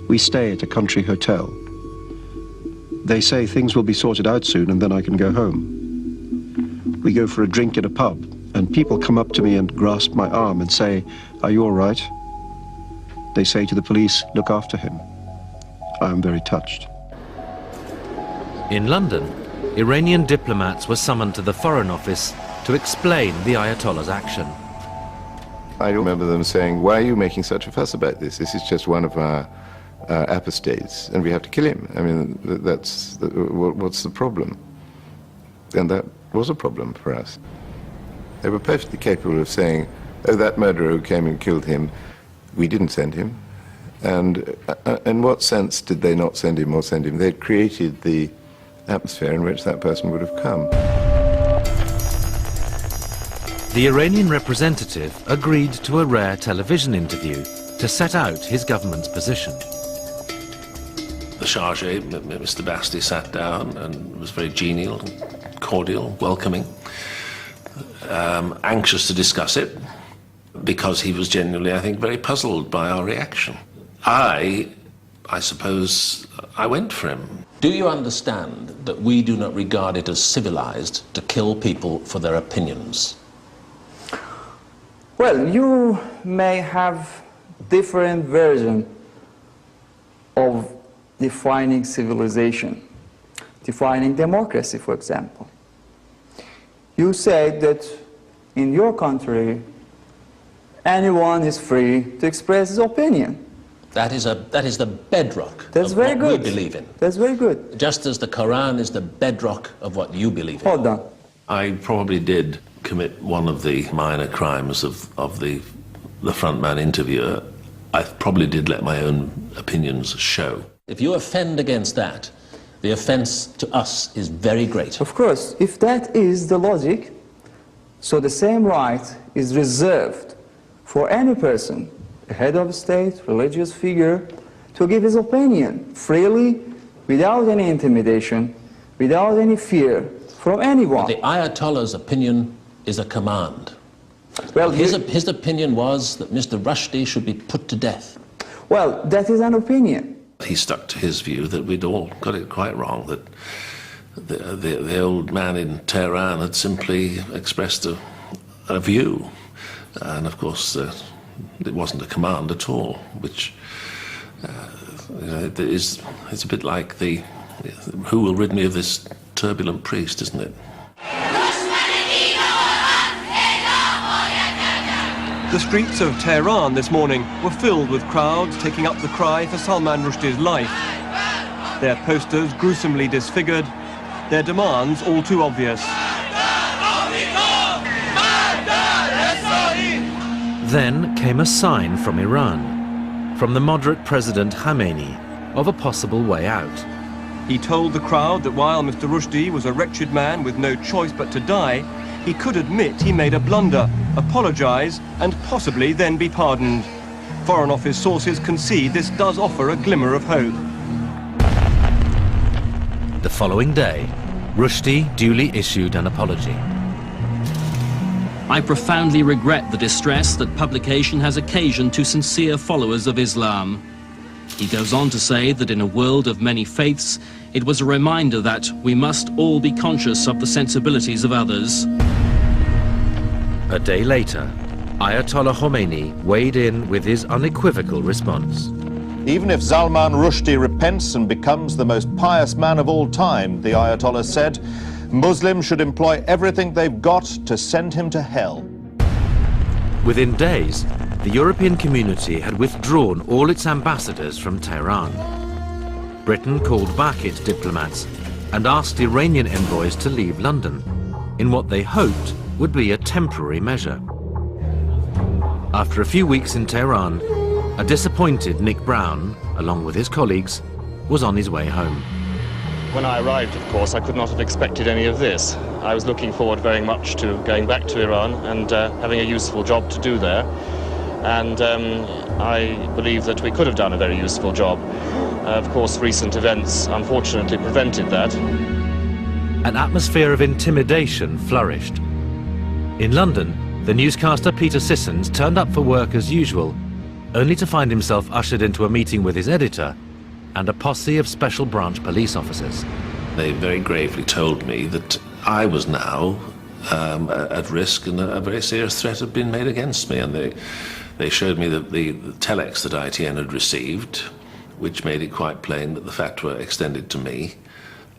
We stay at a country hotel. They say things will be sorted out soon, and then I can go home. We go for a drink in a pub, and people come up to me and grasp my arm and say, "Are you all right?" They say to the police, "Look after him." I am very touched. In London, Iranian diplomats were summoned to the Foreign Office to explain the Ayatollah's action. I remember them saying, "Why are you making such a fuss about this? This is just one of our apostates, and we have to kill him. I mean, what's the problem?" And that was a problem for us. They were perfectly capable of saying, "Oh, that murderer who came and killed him, we didn't send him." And in what sense did they not send him or send him? They'd created the atmosphere in which that person would have come. The Iranian representative agreed to a rare television interview to set out his government's position. The chargé, Mr. Basti, sat down and was very genial, cordial, welcoming, anxious to discuss it, because he was genuinely, I think, very puzzled by our reaction. I suppose I went for him. Do you understand that we do not regard it as civilized to kill people for their opinions? Well, you may have different version of defining civilization, defining democracy, for example. You say that in your country, anyone is free to express his opinion. That is the bedrock That's of very what good. we believe in. That's very good. Just as the Quran is the bedrock of what you believe in. Hold on. I probably did commit one of the minor crimes of the frontman interviewer. I probably did let my own opinions show. If you offend against that, the offence to us is very great. Of course, if that is the logic, so the same right is reserved for any person, a head of state, religious figure, to give his opinion freely, without any intimidation, without any fear from anyone. The Ayatollah's opinion is a command. Well, his opinion was that Mr. Rushdie should be put to death. Well, that is an opinion. He stuck to his view that we'd all got it quite wrong, that the old man in Tehran had simply expressed a view. And of course, it wasn't a command at all, which it's a bit like the "Who will rid me of this turbulent priest," isn't it? The streets of Tehran this morning were filled with crowds taking up the cry for Salman Rushdie's life. their posters gruesomely disfigured, their demands all too obvious. Then came a sign from Iran, from the moderate President Khamenei, of a possible way out. He told the crowd that while Mr. Rushdie was a wretched man with no choice but to die, he could admit he made a blunder, apologise, and possibly then be pardoned. Foreign Office sources concede this does offer a glimmer of hope. The following day, Rushdie duly issued an apology. I profoundly regret the distress that publication has occasioned to sincere followers of Islam. He goes on to say that in a world of many faiths, it was a reminder that we must all be conscious of the sensibilities of others. A day later, Ayatollah Khomeini weighed in with his unequivocal response. Even if Salman Rushdie repents and becomes the most pious man of all time, the Ayatollah said, Muslims should employ everything they've got to send him to hell. Within days, the European community had withdrawn all its ambassadors from Tehran. Britain called back its diplomats and asked Iranian envoys to leave London, in what they hoped would be a temporary measure. After a few weeks in Tehran, a disappointed Nick Brown, along with his colleagues, was on his way home. When I arrived, of course, I could not have expected any of this. I was looking forward very much to going back to Iran and having a useful job to do there. And I believe that we could have done a very useful job. Of course, recent events unfortunately prevented that. An atmosphere of intimidation flourished. In London, the newscaster Peter Sissons turned up for work as usual, only to find himself ushered into a meeting with his editor and a posse of special branch police officers. They very gravely told me that I was now at risk and a very serious threat had been made against me, and they showed me the telex that ITN had received, which made it quite plain that the fatwa extended to me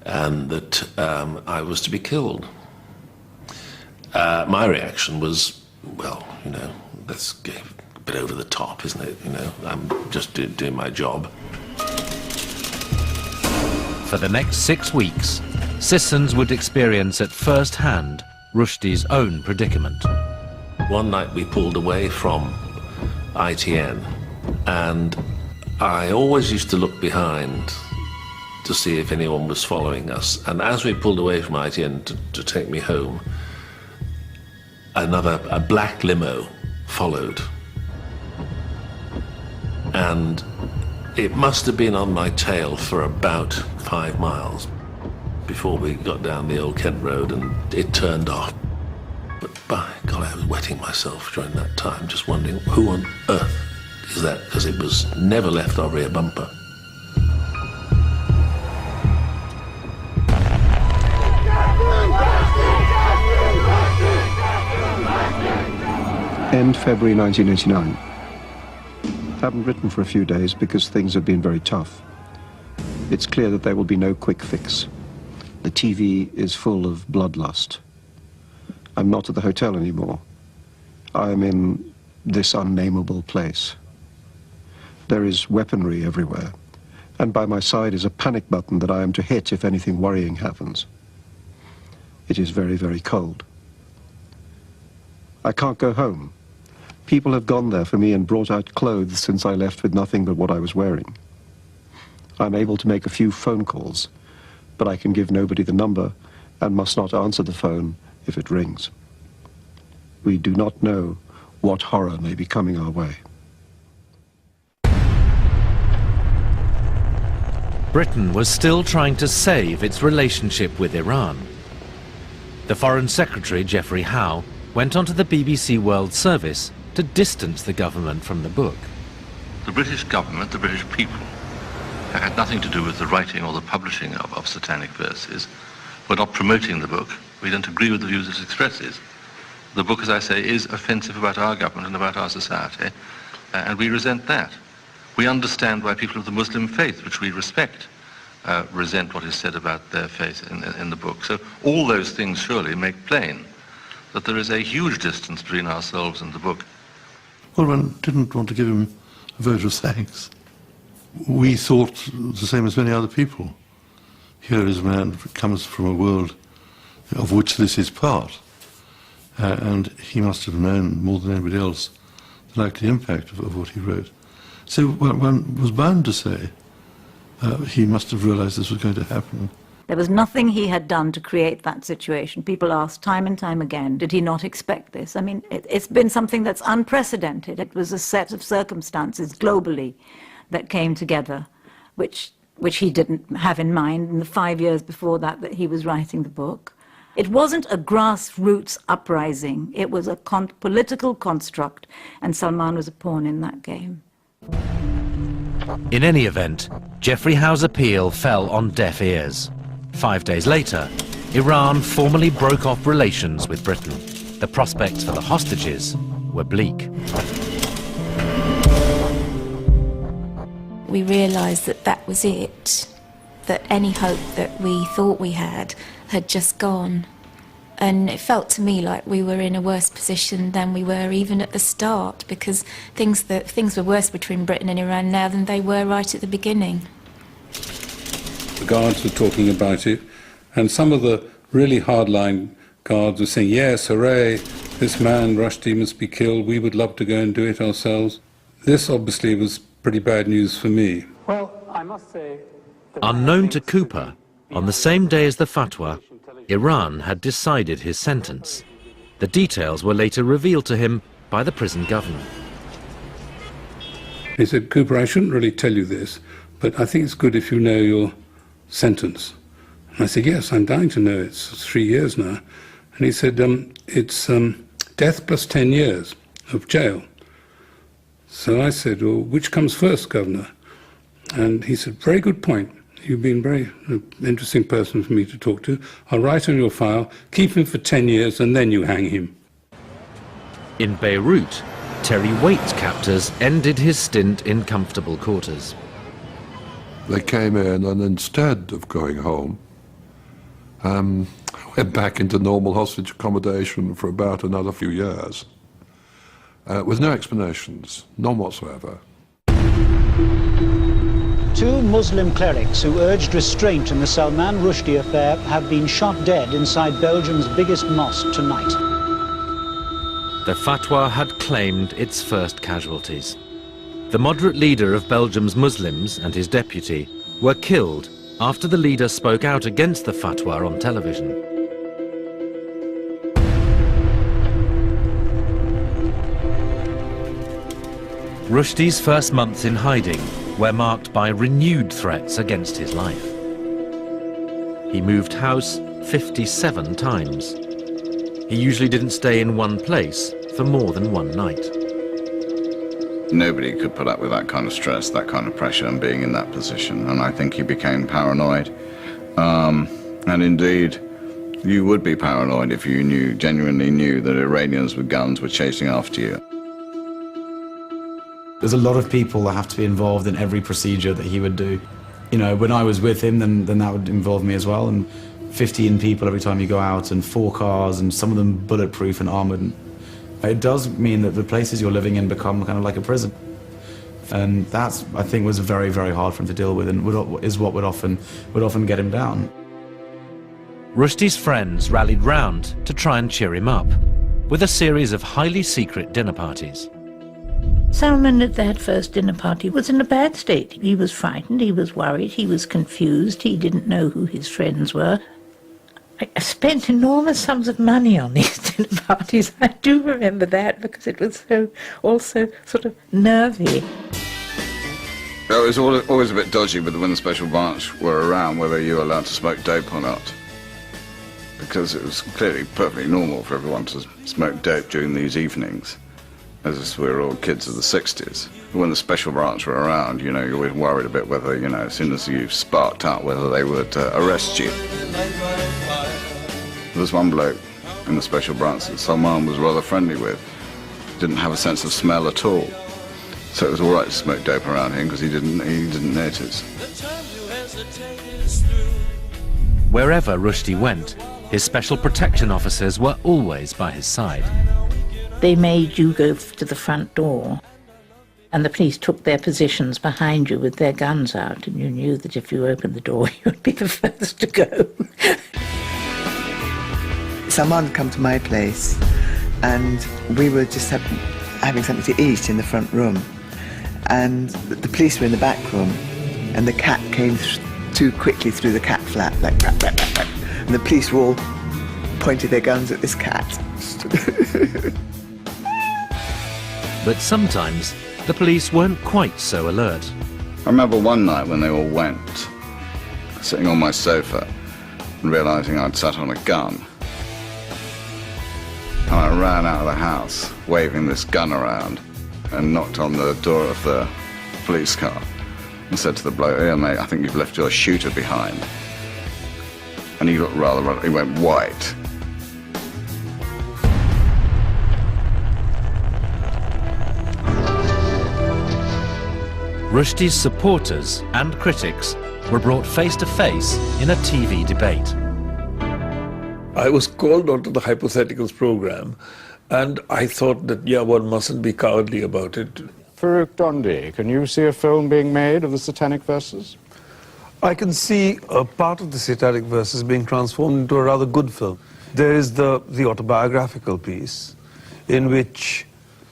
and that I was to be killed. My reaction was, well, you know, that's a bit over the top, isn't it? You know, I'm just doing my job. For the next 6 weeks, Sissons would experience at first hand Rushdie's own predicament. One night we pulled away from ITN, and I always used to look behind to see if anyone was following us. And as we pulled away from ITN to take me home, a black limo followed. And it must have been on my tail for about 5 miles before we got down the old Kent Road, and it turned off. But by God, I was wetting myself during that time, just wondering who on earth is that, because it was never left our rear bumper. End February 1989. Haven't written for a few days because things have been very tough. It's clear that there will be no quick fix. The TV is full of bloodlust. I'm not at the hotel anymore. I am in this unnameable place. There is weaponry everywhere, and by my side is a panic button that I am to hit if anything worrying happens. It is very, very cold. I can't go home. People have gone there for me and brought out clothes since I left with nothing but what I was wearing. I'm able to make a few phone calls, but I can give nobody the number and must not answer the phone if it rings. We do not know what horror may be coming our way. Britain was still trying to save its relationship with Iran. The Foreign Secretary, Geoffrey Howe, went onto the BBC World Service to distance the government from the book. The British government, the British people, had nothing to do with the writing or the publishing of satanic verses. We're not promoting the book. We don't agree with the views it expresses. The book, as I say, is offensive about our government and about our society, and we resent that. We understand why people of the Muslim faith, which we respect, resent what is said about their faith in the book. So all those things surely make plain that there is a huge distance between ourselves and the book. Well, one didn't want to give him a vote of thanks. we thought the same as many other people. Here is a man who comes from a world of which this is part, and he must have known more than anybody else the likely impact of what he wrote. So one was bound to say he must have realized this was going to happen. There was nothing he had done to create that situation. People asked time and time again, did he not expect this? I mean, it's been something that's unprecedented. It was a set of circumstances globally that came together, which he didn't have in mind in the 5 years before that he was writing the book. It wasn't a grassroots uprising. It was a political construct, and Salman was a pawn in that game. In any event, Geoffrey Howe's appeal fell on deaf ears. 5 days later, Iran formally broke off relations with Britain. The prospects for the hostages were bleak. We realised that that was it, that any hope that we thought we had just gone. And it felt to me like we were in a worse position than we were even at the start, because things were worse between Britain and Iran now than they were right at the beginning. The guards were talking about it, and some of the really hardline guards were saying, yes, hooray, this man, Rushdie, must be killed, we would love to go and do it ourselves. This obviously was pretty bad news for me. Well, I must say... Unknown to Cooper, on the same day as the fatwa, Iran had decided his sentence. The details were later revealed to him by the prison governor. He said, Cooper, I shouldn't really tell you this, but I think it's good if you know your sentence. And I said, yes, I'm dying to know. It's 3 years now. And he said, it's death plus 10 years of jail. So I said, well, which comes first, Governor? And he said, very good point. You've been a very interesting person for me to talk to. I'll write on your file, keep him for 10 years, and then you hang him. In Beirut, Terry Waite's captors ended his stint in comfortable quarters. They came in, and instead of going home, went back into normal hostage accommodation for about another few years, with no explanations, none whatsoever. 2 Muslim clerics who urged restraint in the Salman Rushdie affair have been shot dead inside Belgium's biggest mosque tonight. The fatwa had claimed its first casualties. The moderate leader of Belgium's Muslims and his deputy were killed after the leader spoke out against the fatwa on television. Rushdie's first months in hiding were marked by renewed threats against his life. He moved house 57 times. He usually didn't stay in one place for more than one night. Nobody could put up with that kind of stress, that kind of pressure, and being in that position. And I think he became paranoid. And indeed, you would be paranoid if you genuinely knew that Iranians with guns were chasing after you. There's a lot of people that have to be involved in every procedure that he would do. You know, when I was with him, then that would involve me as well. And 15 people every time you go out, and 4 cars, and some of them bulletproof and armored. It does mean that the places you're living in become kind of like a prison. And that, I think, was very, very hard for him to deal with, and is what would often get him down. Rushdie's friends rallied round to try and cheer him up, with a series of highly secret dinner parties. Salman at that first dinner party was in a bad state. He was frightened, he was worried, he was confused, he didn't know who his friends were. I spent enormous sums of money on these dinner parties. I do remember that because it was so also sort of nervy. It was always a bit dodgy when the special branch were around, whether you were allowed to smoke dope or not. Because it was clearly perfectly normal for everyone to smoke dope during these evenings, as we were all kids of the 60s. When the special branch were around, you know, you always worried a bit whether, you know, as soon as you sparked out, whether they would arrest you. There was one bloke in the special branch that Salman was rather friendly with. Didn't have a sense of smell at all. So it was all right to smoke dope around him because he didn't notice. Wherever Rushdie went, his special protection officers were always by his side. They made you go to the front door, And the police took their positions behind you with their guns out, and you knew that if you opened the door, you would be the first to go. Someone had come to my place, and we were just having something to eat in the front room. And the police were in the back room, and the cat came too quickly through the cat flap, like rap, rap, rap, rap. And the police were all pointed their guns at this cat. But sometimes the police weren't quite so alert. I remember one night when they all went, sitting on my sofa and realising I'd sat on a gun. And I ran out of the house, waving this gun around, and knocked on the door of the police car and said to the bloke, "Here, mate, I think you've left your shooter behind." And he looked rather, he went white. Rushdie's supporters and critics were brought face to face in a TV debate. I was called onto the hypotheticals program, and I thought that, yeah, one mustn't be cowardly about it. Farouk Dondi, can you see a film being made of the Satanic Verses? I can see a part of the Satanic Verses being transformed into a rather good film. There is the autobiographical piece, in which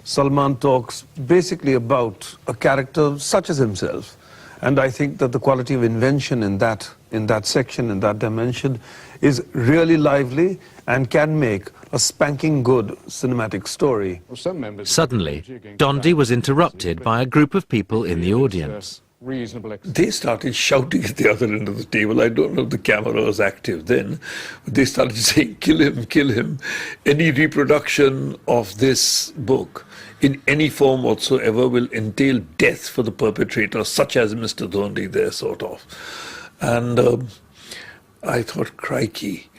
Salman talks basically about a character such as himself. And I think that the quality of invention in that section, in that dimension, is really lively and can make a spanking good cinematic story. Suddenly, Dondi was interrupted by a group of people in the audience. They started shouting at the other end of the table. I don't know if the camera was active then, but they started saying, "Kill him, kill him." Any reproduction of this book in any form whatsoever will entail death for the perpetrator, such as Mr. Dondi there, sort of. And I thought, crikey,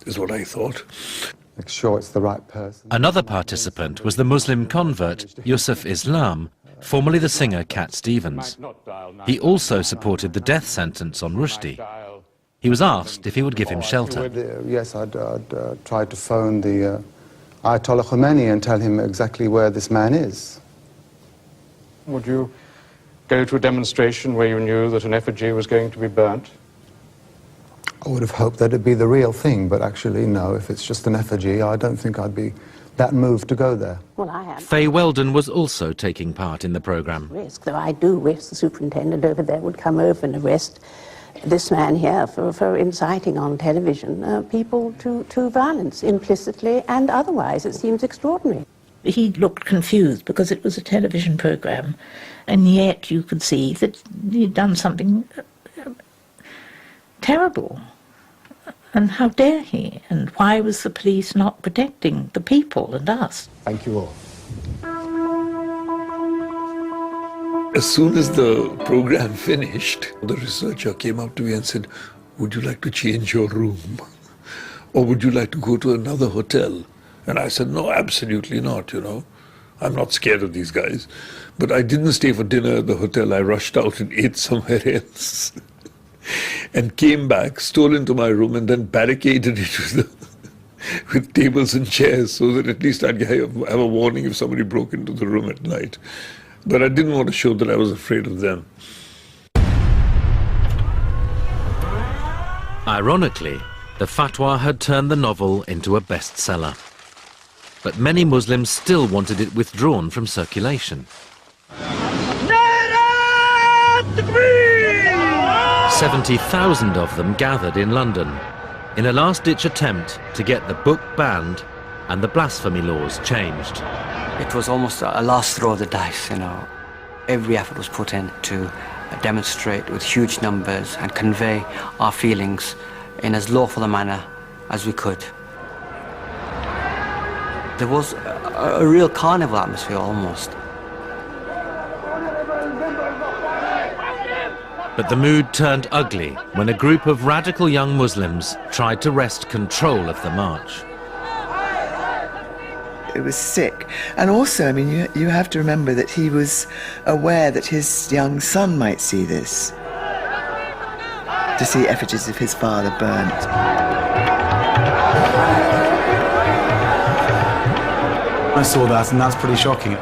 is what I thought. Make sure it's the right person. Another participant was the Muslim convert, Yusuf Islam, formerly the singer Cat Stevens. He also supported the death sentence on Rushdie. He was asked if he would give him shelter. Yes, I'd tried to phone the Ayatollah Khomeini and tell him exactly where this man is. Would you go to a demonstration where you knew that an effigy was going to be burnt? I would have hoped that it'd be the real thing, but actually, no, if it's just an effigy, I don't think I'd be that moved to go there. Well, I have. Faye Weldon was also taking part in the programme. Risk, though I do wish the superintendent over there would come over and arrest this man here for inciting on television people to violence, implicitly and otherwise. It seems extraordinary. He looked confused because it was a television programme, and yet you could see that he'd done something terrible. And how dare he? And why was the police not protecting the people and us? Thank you all. As soon as the program finished, the researcher came up to me and said, "Would you like to change your room? Or would you like to go to another hotel?" And I said, "No, absolutely not, you know. I'm not scared of these guys." But I didn't stay for dinner at the hotel. I rushed out and ate somewhere else. And came back, stole into my room, and then barricaded it with tables and chairs so that at least I'd have a warning if somebody broke into the room at night. But I didn't want to show that I was afraid of them. Ironically, the fatwa had turned the novel into a bestseller. But many Muslims still wanted it withdrawn from circulation. 70,000 of them gathered in London in a last-ditch attempt to get the book banned and the blasphemy laws changed. It was almost a last throw of the dice, you know. Every effort was put in to demonstrate with huge numbers and convey our feelings in as lawful a manner as we could. There was a real carnival atmosphere almost. But the mood turned ugly when a group of radical young Muslims tried to wrest control of the march. It was sick. And also, I mean, you have to remember that he was aware that his young son might see this, to see effigies of his father burnt. I saw that, and that's pretty shocking.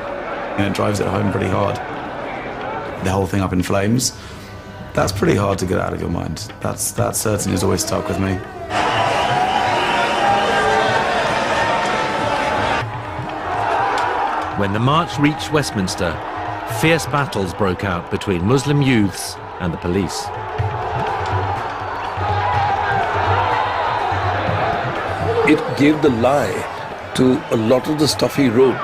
And it drives it home pretty hard. the whole thing up in flames. That's pretty hard to get out of your mind. That certainly has always stuck with me. When the march reached Westminster, fierce battles broke out between Muslim youths and the police. It gave the lie to a lot of the stuff he wrote,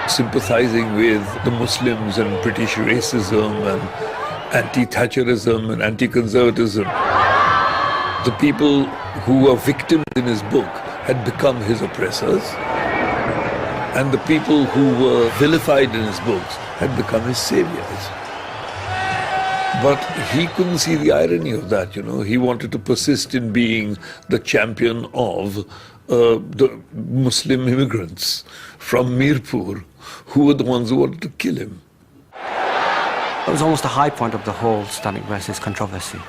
sympathizing with the Muslims and British racism and anti-Thatcherism and anti-conservatism. The people who were victims in his book had become his oppressors, and the people who were vilified in his books had become his saviors. But he couldn't see the irony of that, you know. He wanted to persist in being the champion of the Muslim immigrants from Mirpur, who were the ones who wanted to kill him. It was almost a high point of the whole Stalinist versus controversy.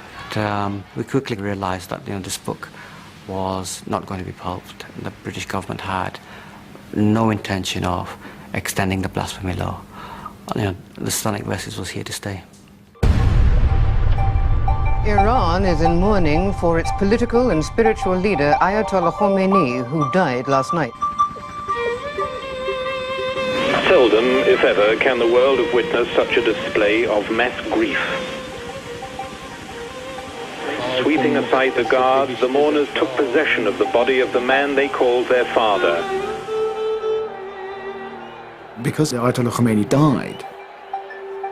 We quickly realized that, you know, this book was not going to be pulped. The British government had no intention of extending the blasphemy law. You know, the Stalinist versus was here to stay. Iran is in mourning for its political and spiritual leader, Ayatollah Khomeini, who died last night. Seldom, if ever, can the world have witnessed such a display of mass grief. Sweeping aside the guards, the mourners took possession of the body of the man they called their father. Because Ayatollah Khomeini died,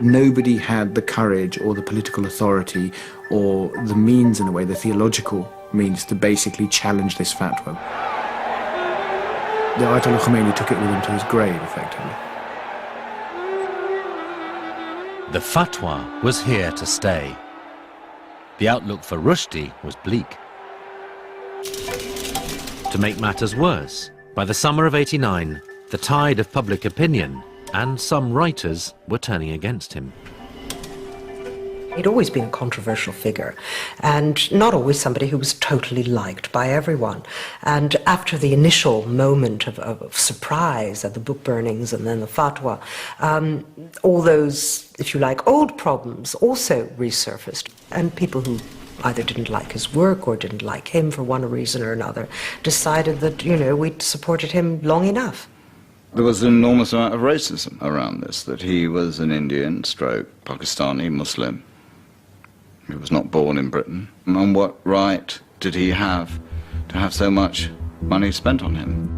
nobody had the courage or the political authority or the means, in a way, the theological means, to basically challenge this fatwa. The Ayatollah Khomeini took it with him to his grave, effectively. The fatwa was here to stay. The outlook for Rushdie was bleak. To make matters worse, by the summer of '89, the tide of public opinion and some writers were turning against him. He'd always been a controversial figure, and not always somebody who was totally liked by everyone. And after the initial moment of surprise at the book burnings and then the fatwa, all those, if you like, old problems also resurfaced. And people who either didn't like his work or didn't like him for one reason or another decided that, you know, we'd supported him long enough. There was an enormous amount of racism around this, that he was an Indian, stroke, Pakistani, Muslim. He was not born in Britain. And what right did he have to have so much money spent on him?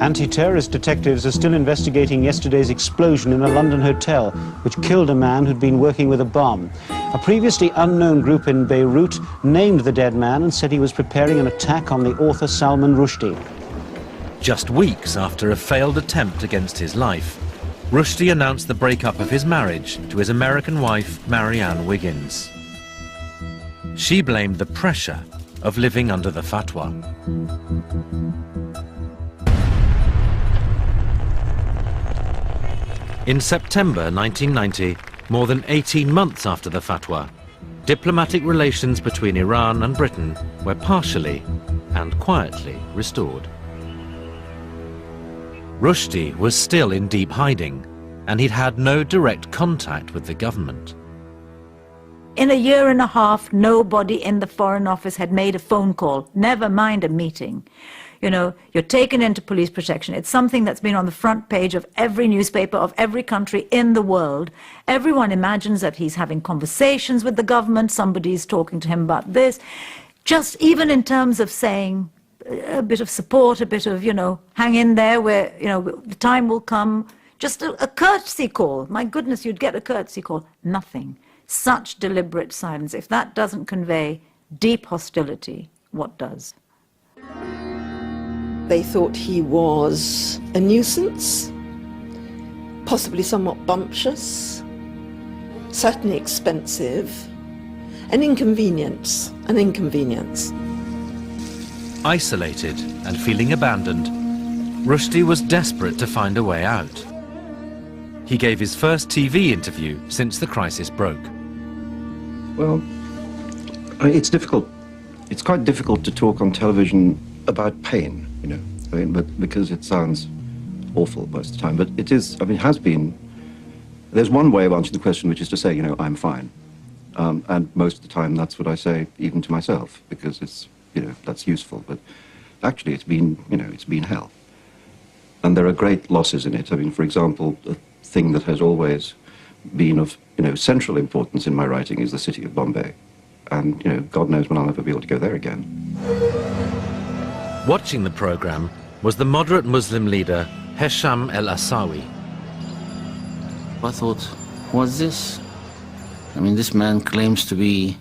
Anti-terrorist detectives are still investigating yesterday's explosion in a London hotel, which killed a man who'd been working with a bomb. A previously unknown group in Beirut named the dead man and said he was preparing an attack on the author Salman Rushdie. Just weeks after a failed attempt against his life, Rushdie announced the breakup of his marriage to his American wife, Marianne Wiggins. She blamed the pressure of living under the fatwa. In September 1990, more than 18 months after the fatwa, diplomatic relations between Iran and Britain were partially and quietly restored. Rushdie was still in deep hiding, and he'd had no direct contact with the government. In a year and a half, nobody in the Foreign Office had made a phone call, never mind a meeting. You know, you're taken into police protection. It's something that's been on the front page of every newspaper of every country in the world. Everyone imagines that he's having conversations with the government, somebody's talking to him about this. Just even in terms of saying a bit of support, a bit of, you know, hang in there where, you know, the time will come. Just a courtesy call. My goodness, you'd get a courtesy call. Nothing. Such deliberate silence. If that doesn't convey deep hostility, what does? They thought he was a nuisance, possibly somewhat bumptious, certainly expensive, an inconvenience, Isolated and feeling abandoned, Rushdie was desperate to find a way out. He gave his first TV interview since the crisis broke. Well, it's difficult. It's quite difficult to talk on television about pain, you know. I mean, but because it sounds awful most of the time, but it is, I mean, it has been. There's one way of answering the question, which is to say, you know, I'm fine. And most of the time that's what I say even to myself, because it's, you know, that's useful. But actually it's been, you know, it's been hell. And there are great losses in it. I mean, for example, a thing that has always been of, you know, central importance in my writing is the city of Bombay. And, you know, God knows when I'll ever be able to go there again. Watching the programme was the moderate Muslim leader Hesham el-Asawi. I thought, what's this? I mean, this man claims to be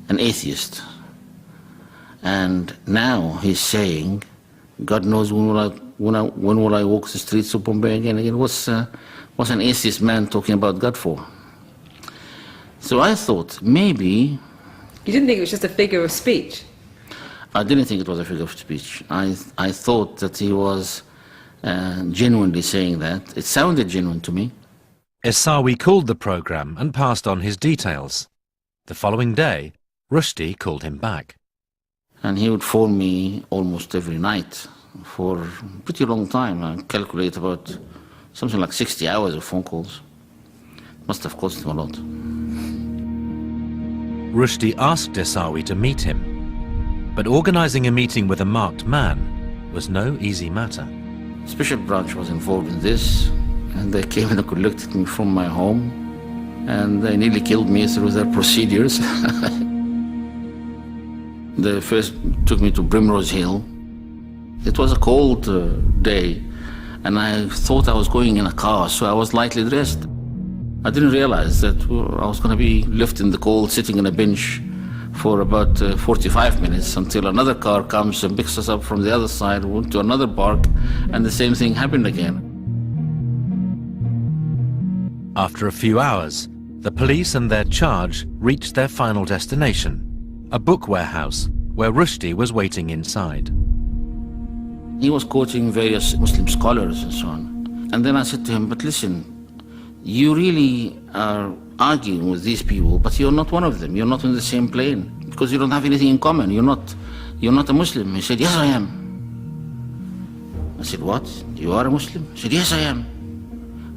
an atheist. And now he's saying, God knows when will I walk the streets of Bombay again? What's an atheist man talking about God for? So I thought, maybe... You didn't think it was just a figure of speech? I didn't think it was a figure of speech. I thought that he was genuinely saying that. It sounded genuine to me. Asawi called the programme and passed on his details. The following day, Rushdie called him back. And he would phone me almost every night for a pretty long time. I calculate about something like 60 hours of phone calls. Must have cost him a lot. Rushdie asked Asawi to meet him, but organising a meeting with a marked man was no easy matter. Special branch was involved in this, and they came and collected me from my home, and they nearly killed me through their procedures. They first took me to Primrose Hill. It was a cold day, and I thought I was going in a car, so I was lightly dressed. I didn't realize that I was going to be left in the cold, sitting on a bench for about 45 minutes until another car comes and picks us up from the other side, went to another park, and the same thing happened again. After a few hours, the police and their charge reached their final destination, a book warehouse where Rushdie was waiting inside. He was quoting various Muslim scholars and so on. And then I said to him, but listen, you really are arguing with these people, but you're not one of them. You're not on the same plane because you don't have anything in common. You're not a Muslim. He said, yes, I am. I said, what? You are a Muslim? He said, yes, I am.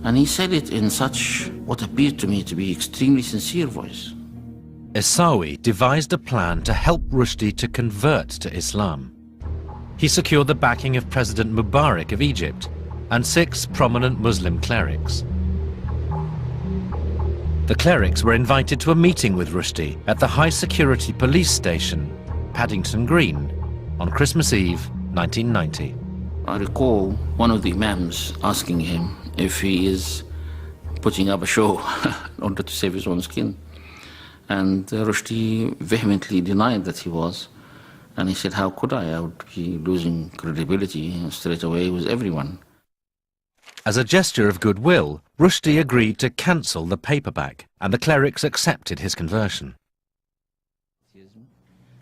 And he said it in such what appeared to me to be extremely sincere voice. Asawi devised a plan to help Rushdie to convert to Islam. He secured the backing of President Mubarak of Egypt and 6 prominent Muslim clerics. The clerics were invited to a meeting with Rushdie at the high-security police station, Paddington Green, on Christmas Eve, 1990. I recall one of the imams asking him if he is putting up a show in order to save his own skin. And Rushdie vehemently denied that he was. And he said, how could I? I would be losing credibility straight away with everyone. As a gesture of goodwill, Rushdie agreed to cancel the paperback, and the clerics accepted his conversion.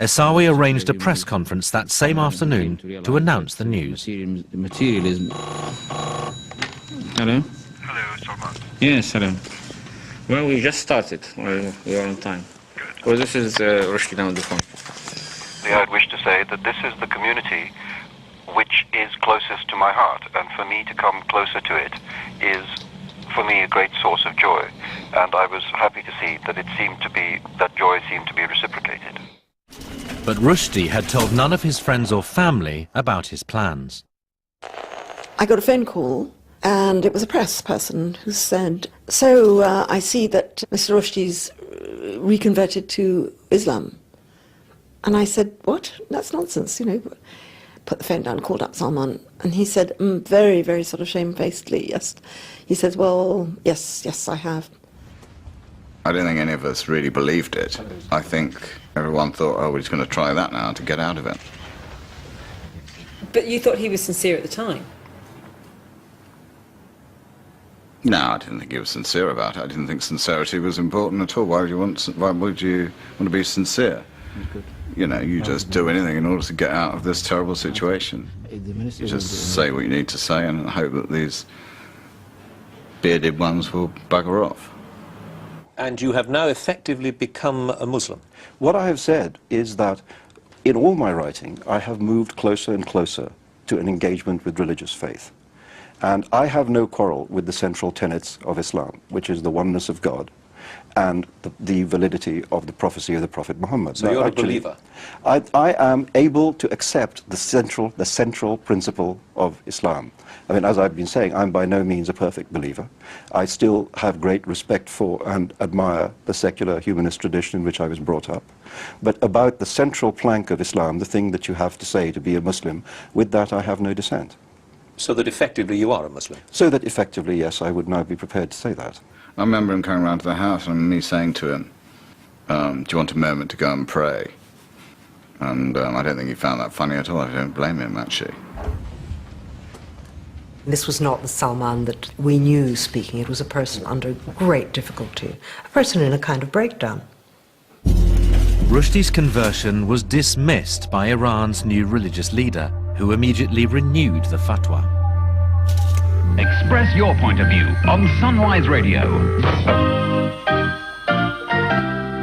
Asawi arranged a press conference that same afternoon to announce the news. Materialism. Hello? Hello, Salman. Yes, hello. Well, we just started. We are on time. Good. Well, this is Rushdie down the phone. I'd wish to say that this is the community which is closest to my heart, and for me to come closer to it is, for me, a great source of joy. And I was happy to see that that joy seemed to be reciprocated. But Rushdie had told none of his friends or family about his plans. I got a phone call, and it was a press person who said, so I see that Mr. Rushdie's reconverted to Islam. And I said, what? That's nonsense, you know. Put the phone down, called up Salman, and he said, very, very sort of shamefacedly, yes. He said, well, yes, I have. I don't think any of us really believed it. I think everyone thought, oh, we're just going to try that now to get out of it. But you thought he was sincere at the time? No, I didn't think he was sincere about it. I didn't think sincerity was important at all. Why would you want to be sincere? You know, you just do anything in order to get out of this terrible situation. You just say what you need to say and hope that these bearded ones will bugger off. And you have now effectively become a Muslim. What I have said is that in all my writing, I have moved closer and closer to an engagement with religious faith. And I have no quarrel with the central tenets of Islam, which is the oneness of God and the validity of the prophecy of the Prophet Muhammad. So you're a believer? I am able to accept the central principle of Islam. I mean, as I've been saying, I'm by no means a perfect believer. I still have great respect for and admire the secular humanist tradition in which I was brought up. But about the central plank of Islam, the thing that you have to say to be a Muslim, with that I have no dissent. So that effectively you are a Muslim? So that effectively, yes, I would now be prepared to say that. I remember him coming round to the house and me saying to him, do you want a moment to go and pray? And I don't think he found that funny at all. I don't blame him, actually. This was not the Salman that we knew speaking. It was a person under great difficulty, a person in a kind of breakdown. Rushdie's conversion was dismissed by Iran's new religious leader, who immediately renewed the fatwa. Express your point of view on Sunrise Radio.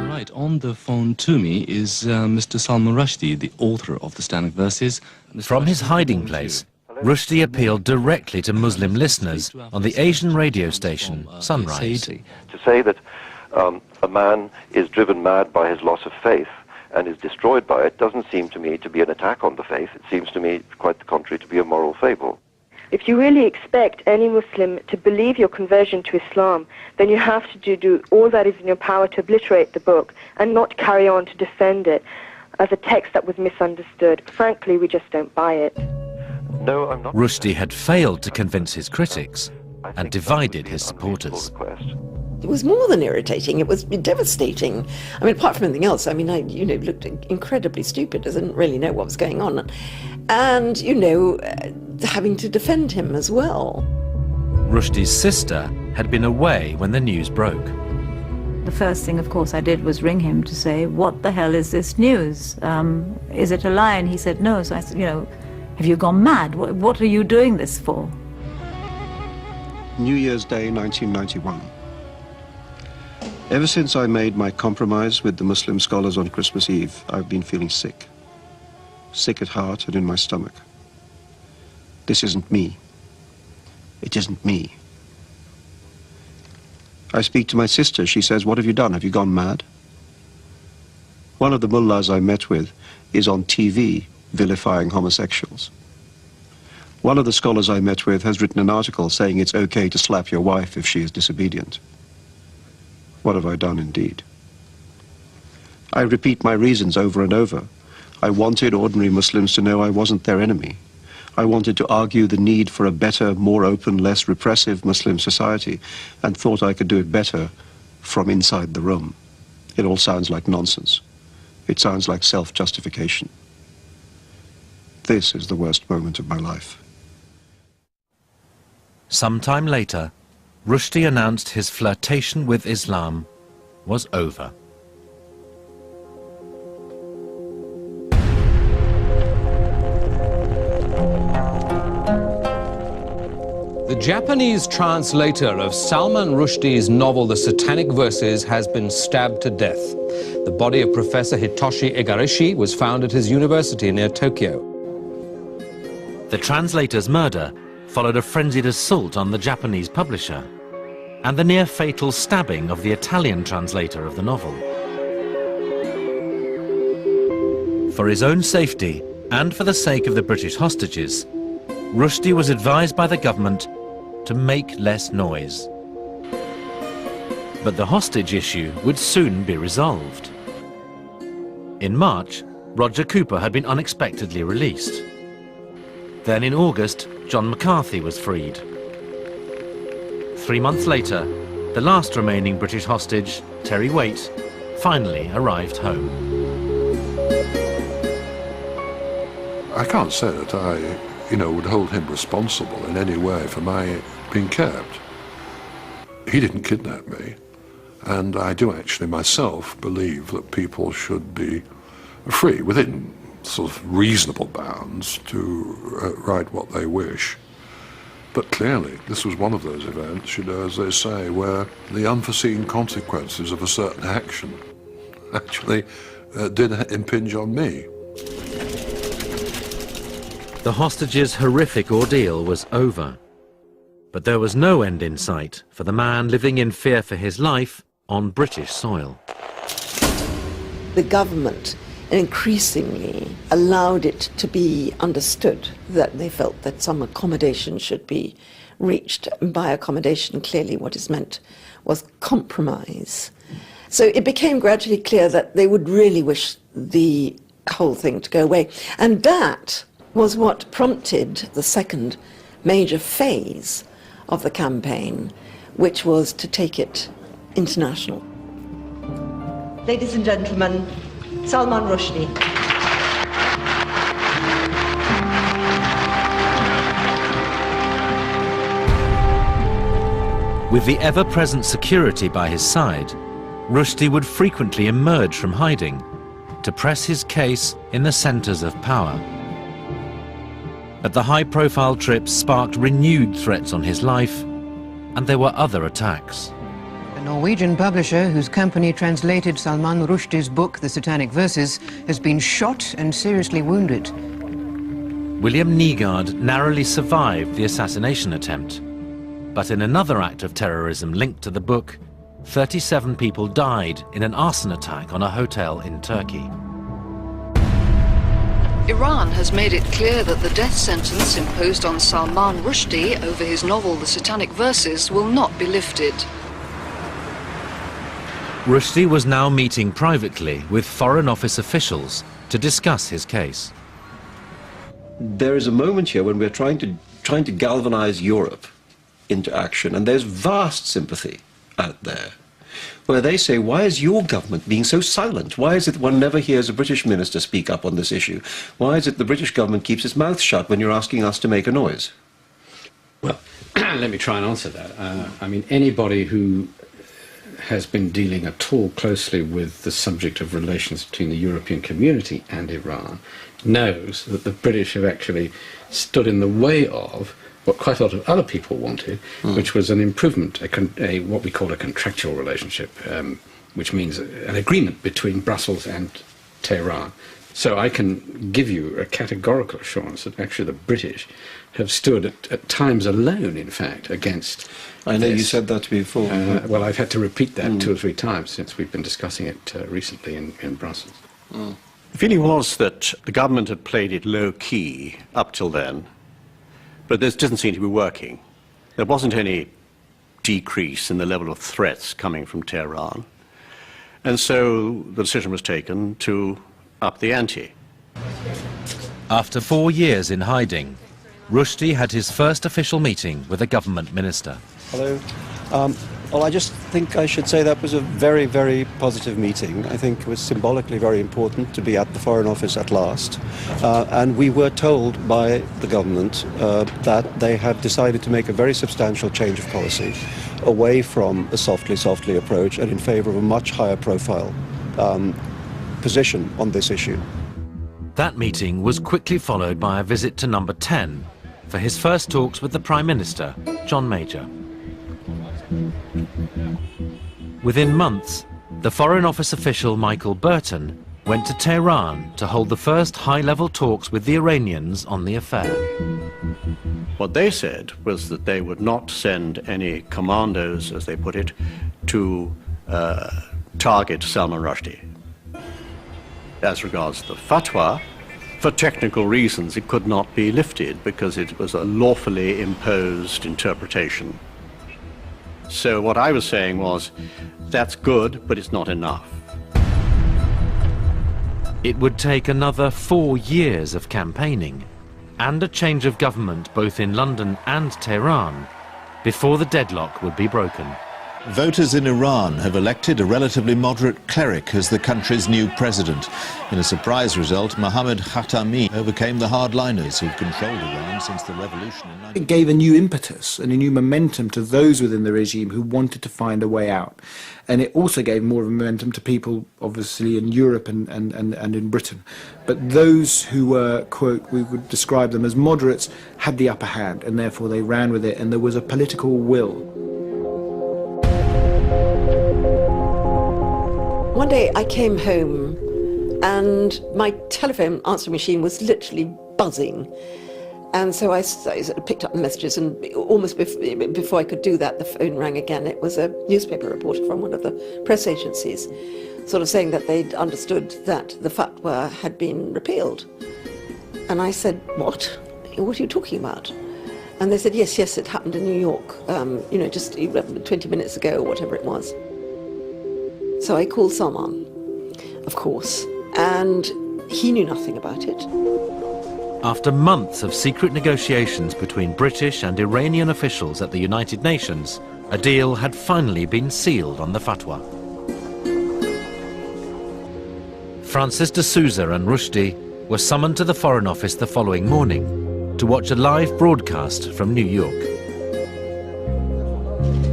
Right, on the phone to me is Mr. Salman Rushdie, the author of the Islamic verses. From his hiding place, Rushdie appealed directly to Muslim listeners on the Asian radio station, Sunrise. To say that a man is driven mad by his loss of faith and is destroyed by it doesn't seem to me to be an attack on the faith. It seems to me, quite the contrary, to be a moral fable. If you really expect any Muslim to believe your conversion to Islam, then you have to do all that is in your power to obliterate the book and not carry on to defend it as a text that was misunderstood. Frankly, we just don't buy it. No, I'm not. Rushdie had failed to convince his critics and divided his supporters. It was more than irritating, it was devastating. I mean, apart from anything else, I mean, I, looked incredibly stupid. I didn't really know what was going on. And, having to defend him as well. Rushdie's sister had been away when the news broke. The first thing, of course, I did was ring him to say, what the hell is this news? Is it a lie? And he said, no. So I said, have you gone mad? What are you doing this for? New Year's Day, 1991. Ever since I made my compromise with the Muslim scholars on Christmas Eve, I've been feeling sick. Sick at heart and in my stomach. This isn't me. It isn't me. I speak to my sister. She says, what have you done? Have you gone mad? One of the mullahs I met with is on TV vilifying homosexuals. One of the scholars I met with has written an article saying it's okay to slap your wife if she is disobedient. What have I done indeed? I repeat my reasons over and over. I wanted ordinary Muslims to know I wasn't their enemy. I wanted to argue the need for a better, more open, less repressive Muslim society, and thought I could do it better from inside the room. It all sounds like nonsense. It sounds like self-justification. This is the worst moment of my life. Sometime later, Rushdie announced his flirtation with Islam was over. The Japanese translator of Salman Rushdie's novel The Satanic Verses has been stabbed to death. The body of Professor Hitoshi Igarashi was found at his university near Tokyo. The translator's murder followed a frenzied assault on the Japanese publisher and the near-fatal stabbing of the Italian translator of the novel. For his own safety and for the sake of the British hostages, Rushdie was advised by the government to make less noise. But the hostage issue would soon be resolved. In March, Roger Cooper had been unexpectedly released. Then in August, John McCarthy was freed. 3 months later, the last remaining British hostage, Terry Waite, finally arrived home. I can't say that I, would hold him responsible in any way for my being kept. He didn't kidnap me, and I do actually myself believe that people should be free, within sort of reasonable bounds, to write what they wish. But clearly, this was one of those events, as they say, where the unforeseen consequences of a certain action actually did impinge on me. The hostages' horrific ordeal was over. But there was no end in sight for the man living in fear for his life on British soil. The government increasingly allowed it to be understood that they felt that some accommodation should be reached. And by accommodation, clearly what is meant was compromise. So it became gradually clear that they would really wish the whole thing to go away. And that was what prompted the second major phase of the campaign, which was to take it international. Ladies and gentlemen, Salman Rushdie. With the ever-present security by his side, Rushdie would frequently emerge from hiding to press his case in the centres of power. But the high-profile trips sparked renewed threats on his life, and there were other attacks. A Norwegian publisher whose company translated Salman Rushdie's book, The Satanic Verses, has been shot and seriously wounded. William Nygaard narrowly survived the assassination attempt. But in another act of terrorism linked to the book, 37 people died in an arson attack on a hotel in Turkey. Iran has made it clear that the death sentence imposed on Salman Rushdie over his novel The Satanic Verses will not be lifted. Rushdie was now meeting privately with Foreign Office officials to discuss his case. There is a moment here when we're trying to galvanize Europe into action, and there's vast sympathy out there, where they say, why is your government being so silent? Why is it one never hears a British minister speak up on this issue? Why is it the British government keeps its mouth shut when you're asking us to make a noise? Well, let me try and answer that. I mean, anybody who has been dealing at all closely with the subject of relations between the European community and Iran knows that the British have actually stood in the way of what quite a lot of other people wanted, which was an improvement, what we call a contractual relationship, which means an agreement between Brussels and Tehran. So I can give you a categorical assurance that actually the British have stood at times alone, in fact, against I know this. you said that to me before. Well, I've had to repeat that 2 or 3 times since we've been discussing it recently in Brussels. The feeling was that the government had played it low-key up till then, but this doesn't seem to be working. There wasn't any decrease in the level of threats coming from Tehran, and so the decision was taken to up the ante. After 4 years in hiding, Rushdie had his first official meeting with a government minister. Hello. Well, I just think I should say that was a very, very positive meeting. I think it was symbolically very important to be at the Foreign Office at last. And we were told by the government that they had decided to make a very substantial change of policy away from a softly approach and in favor of a much higher profile position on this issue. That meeting was quickly followed by a visit to number 10 for his first talks with the Prime Minister, John Major. Within months, the Foreign Office official Michael Burton went to Tehran to hold the first high-level talks with the Iranians on the affair. What they said was that they would not send any commandos, as they put it, to target Salman Rushdie. As regards the fatwa, for technical reasons it could not be lifted because it was a lawfully imposed interpretation. So what I was saying was, that's good, but it's not enough. It would take another 4 years of campaigning and a change of government both in London and Tehran before the deadlock would be broken. Voters in Iran have elected a relatively moderate cleric as the country's new president. In a surprise result, Mohammad Khatami overcame the hardliners who've controlled Iran since the revolution in It gave a new impetus and a new momentum to those within the regime who wanted to find a way out. And it also gave more of a momentum to people, obviously, in Europe and in Britain. But those who were, quote, we would describe them as moderates, had the upper hand, and therefore they ran with it, and there was a political will. One day I came home and my telephone answering machine was literally buzzing. And so I sort of picked up the messages, and almost before I could do that, the phone rang again. It was a newspaper reporter from one of the press agencies, sort of saying that they'd understood that the fatwa had been repealed. And I said, what? What are you talking about? And they said, yes, it happened in New York, just 20 minutes ago, or whatever it was. So I called Salman, of course, and he knew nothing about it. After months of secret negotiations between British and Iranian officials at the United Nations, a deal had finally been sealed on the fatwa. Francis de Souza and Rushdie were summoned to the Foreign Office the following morning to watch a live broadcast from New York.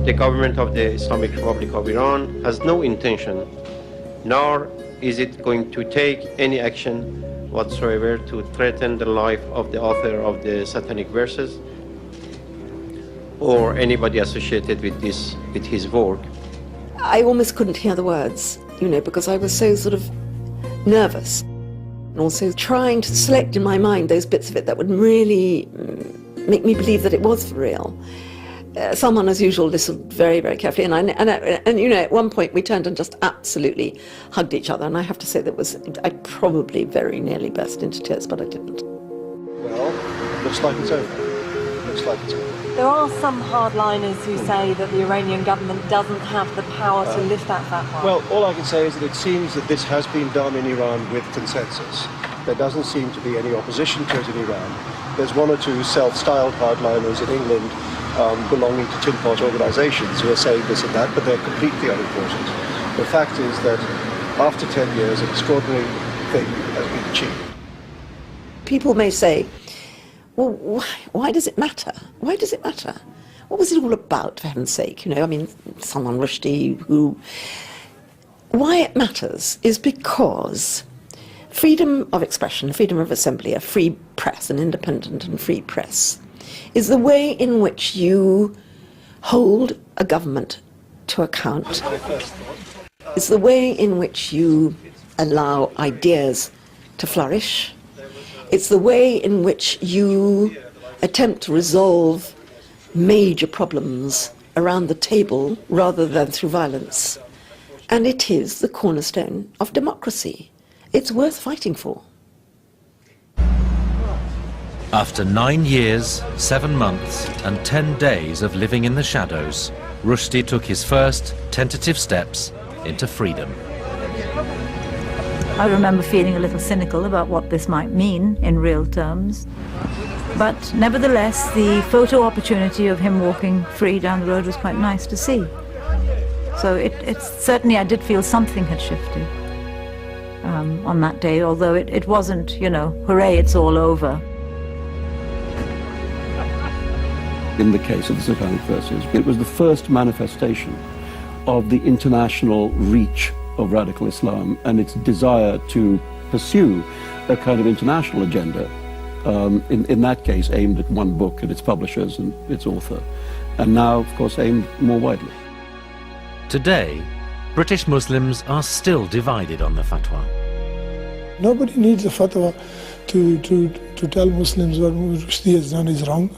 The government of the Islamic Republic of Iran has no intention, nor is it going to take any action whatsoever to threaten the life of the author of the Satanic Verses or anybody associated with his work. I almost couldn't hear the words, because I was so sort of nervous. And also trying to select in my mind those bits of it that would really make me believe that it was for real. Salman, as usual, listened very, very carefully, and at one point we turned and just absolutely hugged each other, and I have to say I probably very nearly burst into tears, but I didn't. Well, looks like it's over. Looks like it's over. There are some hardliners who say that the Iranian government doesn't have the power to lift that fatwa. Well, all I can say is that it seems that this has been done in Iran with consensus. There doesn't seem to be any opposition to it in Iran. There's one or two self-styled hardliners in England belonging to tin pot organizations who are saying this and that, but they're completely unimportant. The fact is that after 10 years, an extraordinary thing has been achieved. People may say, well, why does it matter? Why does it matter? What was it all about, for heaven's sake? Salman Rushdie, Why it matters is because freedom of expression, freedom of assembly, a free press, an independent and free press, is the way in which you hold a government to account. It's the way in which you allow ideas to flourish. It's the way in which you attempt to resolve major problems around the table rather than through violence. And it is the cornerstone of democracy. It's worth fighting for. After 9 years, 7 months and 10 days of living in the shadows, Rushdie took his first tentative steps into freedom. I remember feeling a little cynical about what this might mean in real terms. But nevertheless, the photo opportunity of him walking free down the road was quite nice to see. So it's certainly, I did feel something had shifted on that day, although it wasn't, hooray, it's all over. In the case of the Satanic Verses, it was the first manifestation of the international reach of radical Islam and its desire to pursue a kind of international agenda, in that case aimed at one book and its publishers and its author, and now, of course, aimed more widely. Today, British Muslims are still divided on the fatwa. Nobody needs a fatwa to tell Muslims what Rushdie has done is wrong.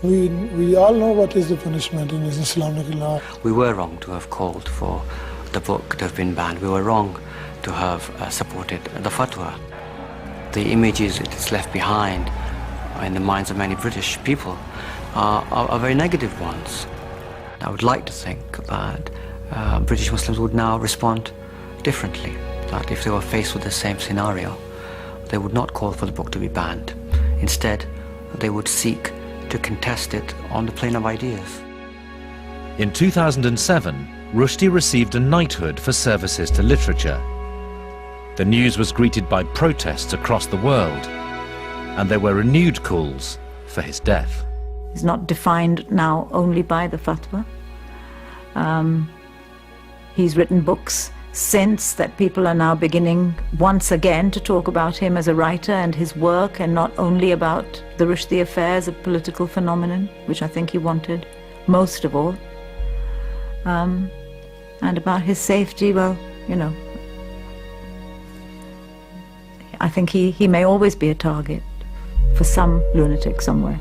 We all know what is the punishment in Islamic law. We were wrong to have called for the book to have been banned. We were wrong to have supported the fatwa. The images it has left behind in the minds of many British people are very negative ones. I would like to think that British Muslims would now respond differently, that if they were faced with the same scenario, they would not call for the book to be banned. Instead, they would seek to contest it on the plane of ideas. In 2007, Rushdie received a knighthood for services to literature. The news was greeted by protests across the world, and there were renewed calls for his death. He's not defined now only by the fatwa. He's written books since that people are now beginning once again to talk about him as a writer and his work, and not only about the Rushdie affair as a political phenomenon, which I think he wanted most of all, and about his safety. Well, I think he may always be a target for some lunatic somewhere.